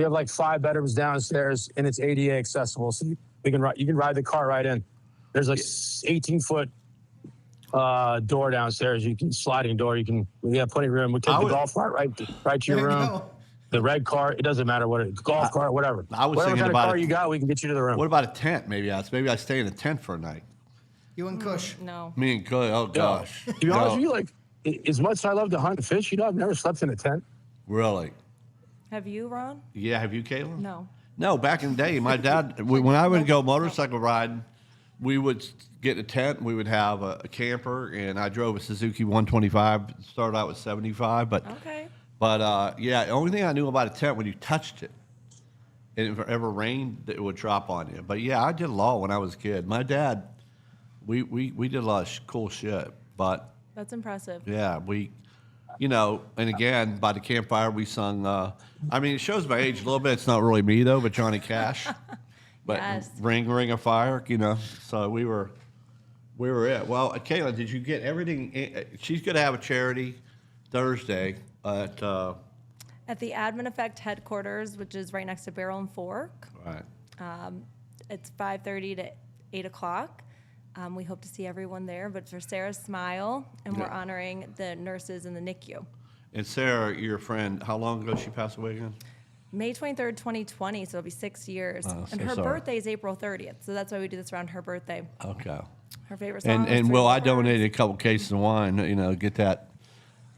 E: have like 5 bedrooms downstairs, and it's ADA accessible, so you can ride the car right in. There's like 18-foot door downstairs. You can sliding door. We have plenty of room. We take the golf cart right to
B: There
E: your
B: you
E: room.
B: go.
E: The red car. It doesn't matter what golf cart, whatever.
A: I was
E: whatever
A: thinking
E: kind
A: about
E: of car
A: it.
E: you got, we can get you to the room.
A: What about a tent? Maybe I stay in a tent for a night.
B: You and Kush.
C: No.
A: Me and Clay. Oh gosh.
E: To be honest
A: No,
E: with you, like as much as I love to hunt and fish, I've never slept in a tent.
A: Really?
C: Have you, Ron?
A: Yeah. Have you, Katelyn?
C: No.
A: No, back in the day, my dad, when I would go motorcycle riding, we would get a tent. We would have a camper, and I drove a Suzuki 125. Started out with 75, but
C: Okay.
A: yeah, the only thing I knew about a tent when you touched it, and if it ever rained, it would drop on you. But yeah, I did a lot when I was a kid. My dad, we did a lot of cool shit. But
C: That's impressive.
A: yeah, and again, by the campfire, we sung. I mean, it shows my age a little bit. It's not really me though, but Johnny Cash. But
C: Yes.
A: Ring of Fire, So we were it. Well, Katelyn, did you get everything? She's going to have a charity Thursday at.
C: At the Admin Effect headquarters, which is right next to Barrel and Fork,
A: Right.
C: it's 5:30 to 8 o'clock. We hope to see everyone there, but for Sarah's Smile, and we're
A: Yeah.
C: honoring the nurses in the NICU.
A: And Sara, your friend, how long ago she passed away again?
C: May 23rd, 2020, so it'll be 6 years.
A: Oh,
C: and
A: so
C: her
A: sorry.
C: birthday is April 30th, so that's why we do this around her birthday.
A: Okay.
C: Her favorite song. is
A: And
C: Three
A: Will, I
C: Lovers.
A: donated a couple cases of wine.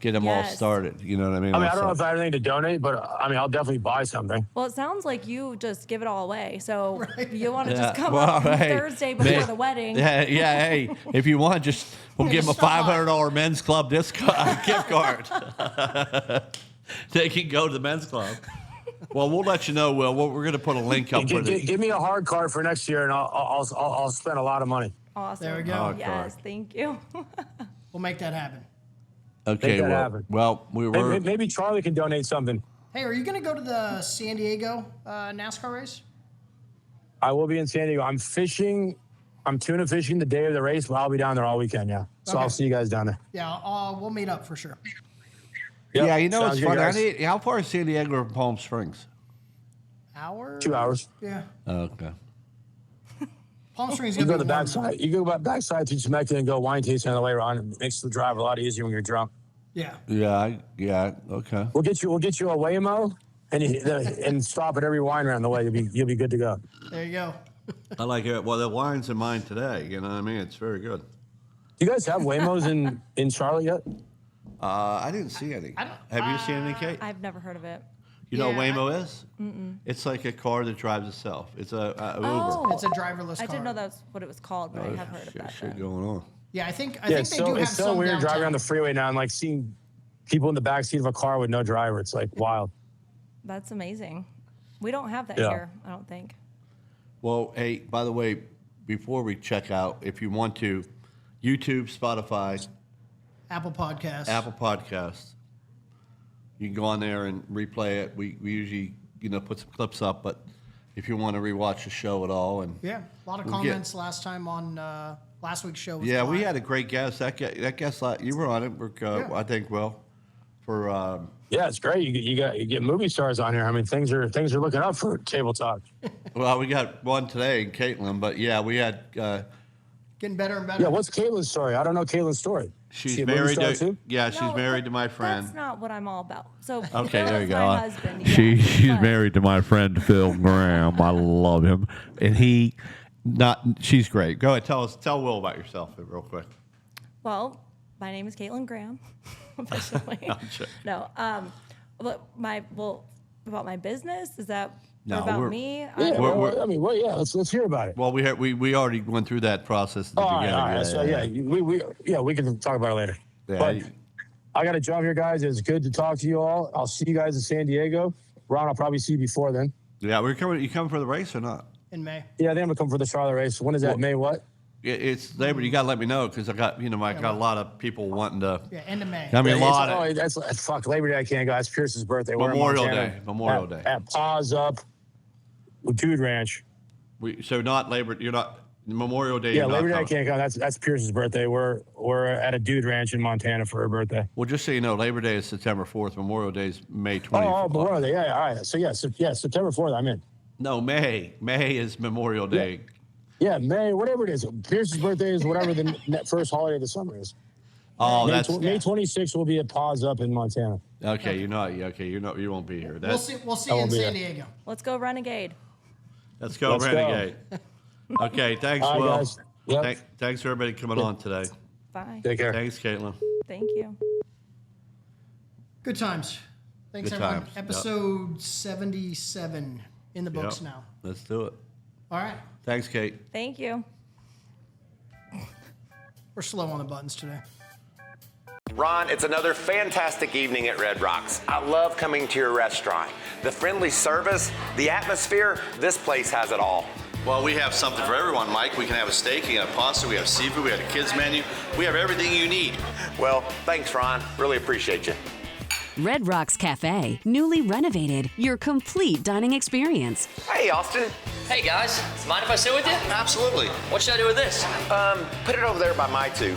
A: Get them all
C: Yes.
A: started. You know what I mean?
E: I mean, I don't know if I have anything to donate, but I mean, I'll definitely buy something.
C: Well, it sounds like you just give it all away. So you want to
A: Yeah,
C: just come
A: well,
C: up
A: hey,
C: Thursday before
A: man,
C: the wedding.
A: Yeah, hey, if you want, we'll give them a
B: Just stop by.
A: $500 men's club gift card. They can go to the men's club. Well, we'll let you know, Will. We're going to put a link up for the.
E: Give me a hard card for next year, and I'll spend a lot of money.
C: Awesome.
B: There we go.
A: Oh,
C: Yes,
A: God.
C: thank you.
B: We'll make that happen.
A: Okay,
E: Make that
A: well,
E: happen.
A: well, we were.
E: Maybe Charlie can donate something.
B: Hey, are you going to go to the San Diego NASCAR race?
E: I will be in San Diego. I'm fishing I'm tuna fishing the day of the race, but I'll be down there all weekend. Yeah. So
B: Okay.
E: I'll see you guys down there.
B: Yeah, we'll meet up for sure.
E: Yep,
A: Yeah, you know
E: sounds
A: it's
E: good,
A: funny.
E: guys.
A: How far is San Diego from Palm Springs?
B: Hour?
E: 2 hours.
B: Yeah.
A: Okay.
B: Palm Springs
E: You
B: is
E: go
B: gonna
E: the
B: be warm.
E: backside. You go backside through Temecula and go wine tasting on the way around. It makes the drive a lot easier when you're drunk.
B: Yeah.
A: Yeah. Okay.
E: We'll get you a Waymo and stop at every wine round the way. You'll be good to go.
B: There you go.
A: I like it. Well, the wine's in mine today. You know what I mean? It's very good.
E: Do you guys have Waymos in Charlotte yet?
A: I didn't see any. Have you seen any, Kate?
C: I've never heard of it.
A: You know what
B: Yeah,
A: Waymo is? It's like a car that drives itself. It's a Uber.
C: Oh,
B: It's a driverless car.
C: I didn't know that's what it was called, but I have heard of that.
A: Shit
C: then.
A: going on.
B: Yeah, I think
E: Yeah,
B: they do have
E: it's so
B: some
E: weird
B: downtown.
E: driving on the freeway now and like seeing people in the backseat of a car with no driver. It's like wild.
C: That's amazing. We don't have that
E: Yeah.
C: here, I don't think.
A: Well, hey, by the way, before we check out, if you want to, YouTube, Spotify,
B: Apple Podcasts.
A: Apple Podcasts, you can go on there and replay it. We usually, put some clips up, but if you want to rewatch the show at all, and
B: Yeah, a lot of
A: We'll get-
B: comments last time on last week's show. Was
A: yeah, we
B: live.
A: had a great guest. That guest, you were on it.
B: Yeah.
A: I think, for
E: Yeah, it's great. You get movie stars on here. I mean, things are looking up for Table Talk.
A: well, we got one today, Katelyn, but yeah, we had.
B: Getting better and better.
E: Yeah, what's Katelyn's story? I don't know Katelyn's story.
A: She's
E: She a movie
A: married
E: star
A: to.
E: too?
A: Yeah, she's
C: No,
A: married to my friend.
C: That's not what I'm all about. So
A: Okay,
C: Phil
A: there you
C: is
A: go.
C: my husband.
A: She's
C: yes, but-
A: married to my friend Phil Graham. I love him, and she's great. Go ahead, tell Will about yourself real quick.
C: Well, my name is Caitlin Graham, officially.
A: Sure.
C: No, but about my business, is that
A: No,
C: about
A: we're-
C: me?
E: Yeah,
A: We're-
E: yeah. Let's hear about it.
A: Well, we already went through that process. At the
E: All right,
A: beginning.
E: all right. So we can talk about it later.
A: Yeah,
E: But
A: you-
E: I got to jump here, guys. It's good to talk to you all. I'll see you guys in San Diego. Ron, I'll probably see you before then.
A: yeah. We're coming. You coming for the race or not?
B: In May.
E: Yeah, I think I'm gonna come for the Charlotte race. When is that?
A: Well-
E: May what?
A: It's Labor. You got to let me know because I got a lot of people wanting to.
B: Yeah, end of May.
A: I mean, a
E: Yeah,
A: lot.
E: that's fuck Labor Day. I can't go. It's Pierce's birthday. We're in
A: Memorial
E: Montana
A: Day. Memorial
E: at,
A: Day.
E: at Paws Up with Dude Ranch.
A: So not Labor. You're not Memorial Day.
E: Yeah,
A: you're not
E: Labor Day I
A: coming.
E: can't come. That's Pierce's birthday. We're at a Dude Ranch in Montana for her birthday.
A: Well, just so you know, Labor Day is September 4th. Memorial Day is May 20th.
E: Oh, Memorial Day. Yeah, all right. So September 4th. I'm in.
A: No, May. May is Memorial Day.
E: Yeah, May, whatever it is. Pierce's birthday is whatever the first holiday of the summer is.
A: Oh,
E: May,
A: that's
E: May 26th will be at Paws Up in Montana.
A: okay. You're not. Okay, you're not. You won't be here.
B: We'll see
E: I
B: you in
E: won't be
B: San
E: there.
B: Diego.
C: Let's go Renegade.
A: Let's go,
E: Let's go.
A: Renegade. Okay, thanks,
E: All right,
A: Will.
E: guys. Yep.
A: Thanks for everybody coming on today.
C: Bye.
E: Take care.
A: Thanks, Caitlin.
C: Thank you.
B: Good times. Thanks,
A: Good
B: everyone.
A: times. Yep.
B: Episode 77 in the books
A: Yep.
B: now.
A: Let's do it.
B: All right.
A: Thanks, Kate.
C: Thank you.
B: We're slow on the buttons today.
F: Ron, it's another fantastic evening at Red Rocks. I love coming to your restaurant. The friendly service, the atmosphere, this place has it all.
A: Well, we have something for everyone, Mike. We can have a steak, we have pasta, we have seafood, we have a kids menu. We have everything you need.
F: Well, thanks, Ron. Really appreciate you.
G: Red Rocks Cafe, newly renovated, your complete dining experience.
F: Hey, Austin.
H: Hey guys, mind if I sit with you?
A: Absolutely.
H: What should I do with this?
F: Put it over there by my two.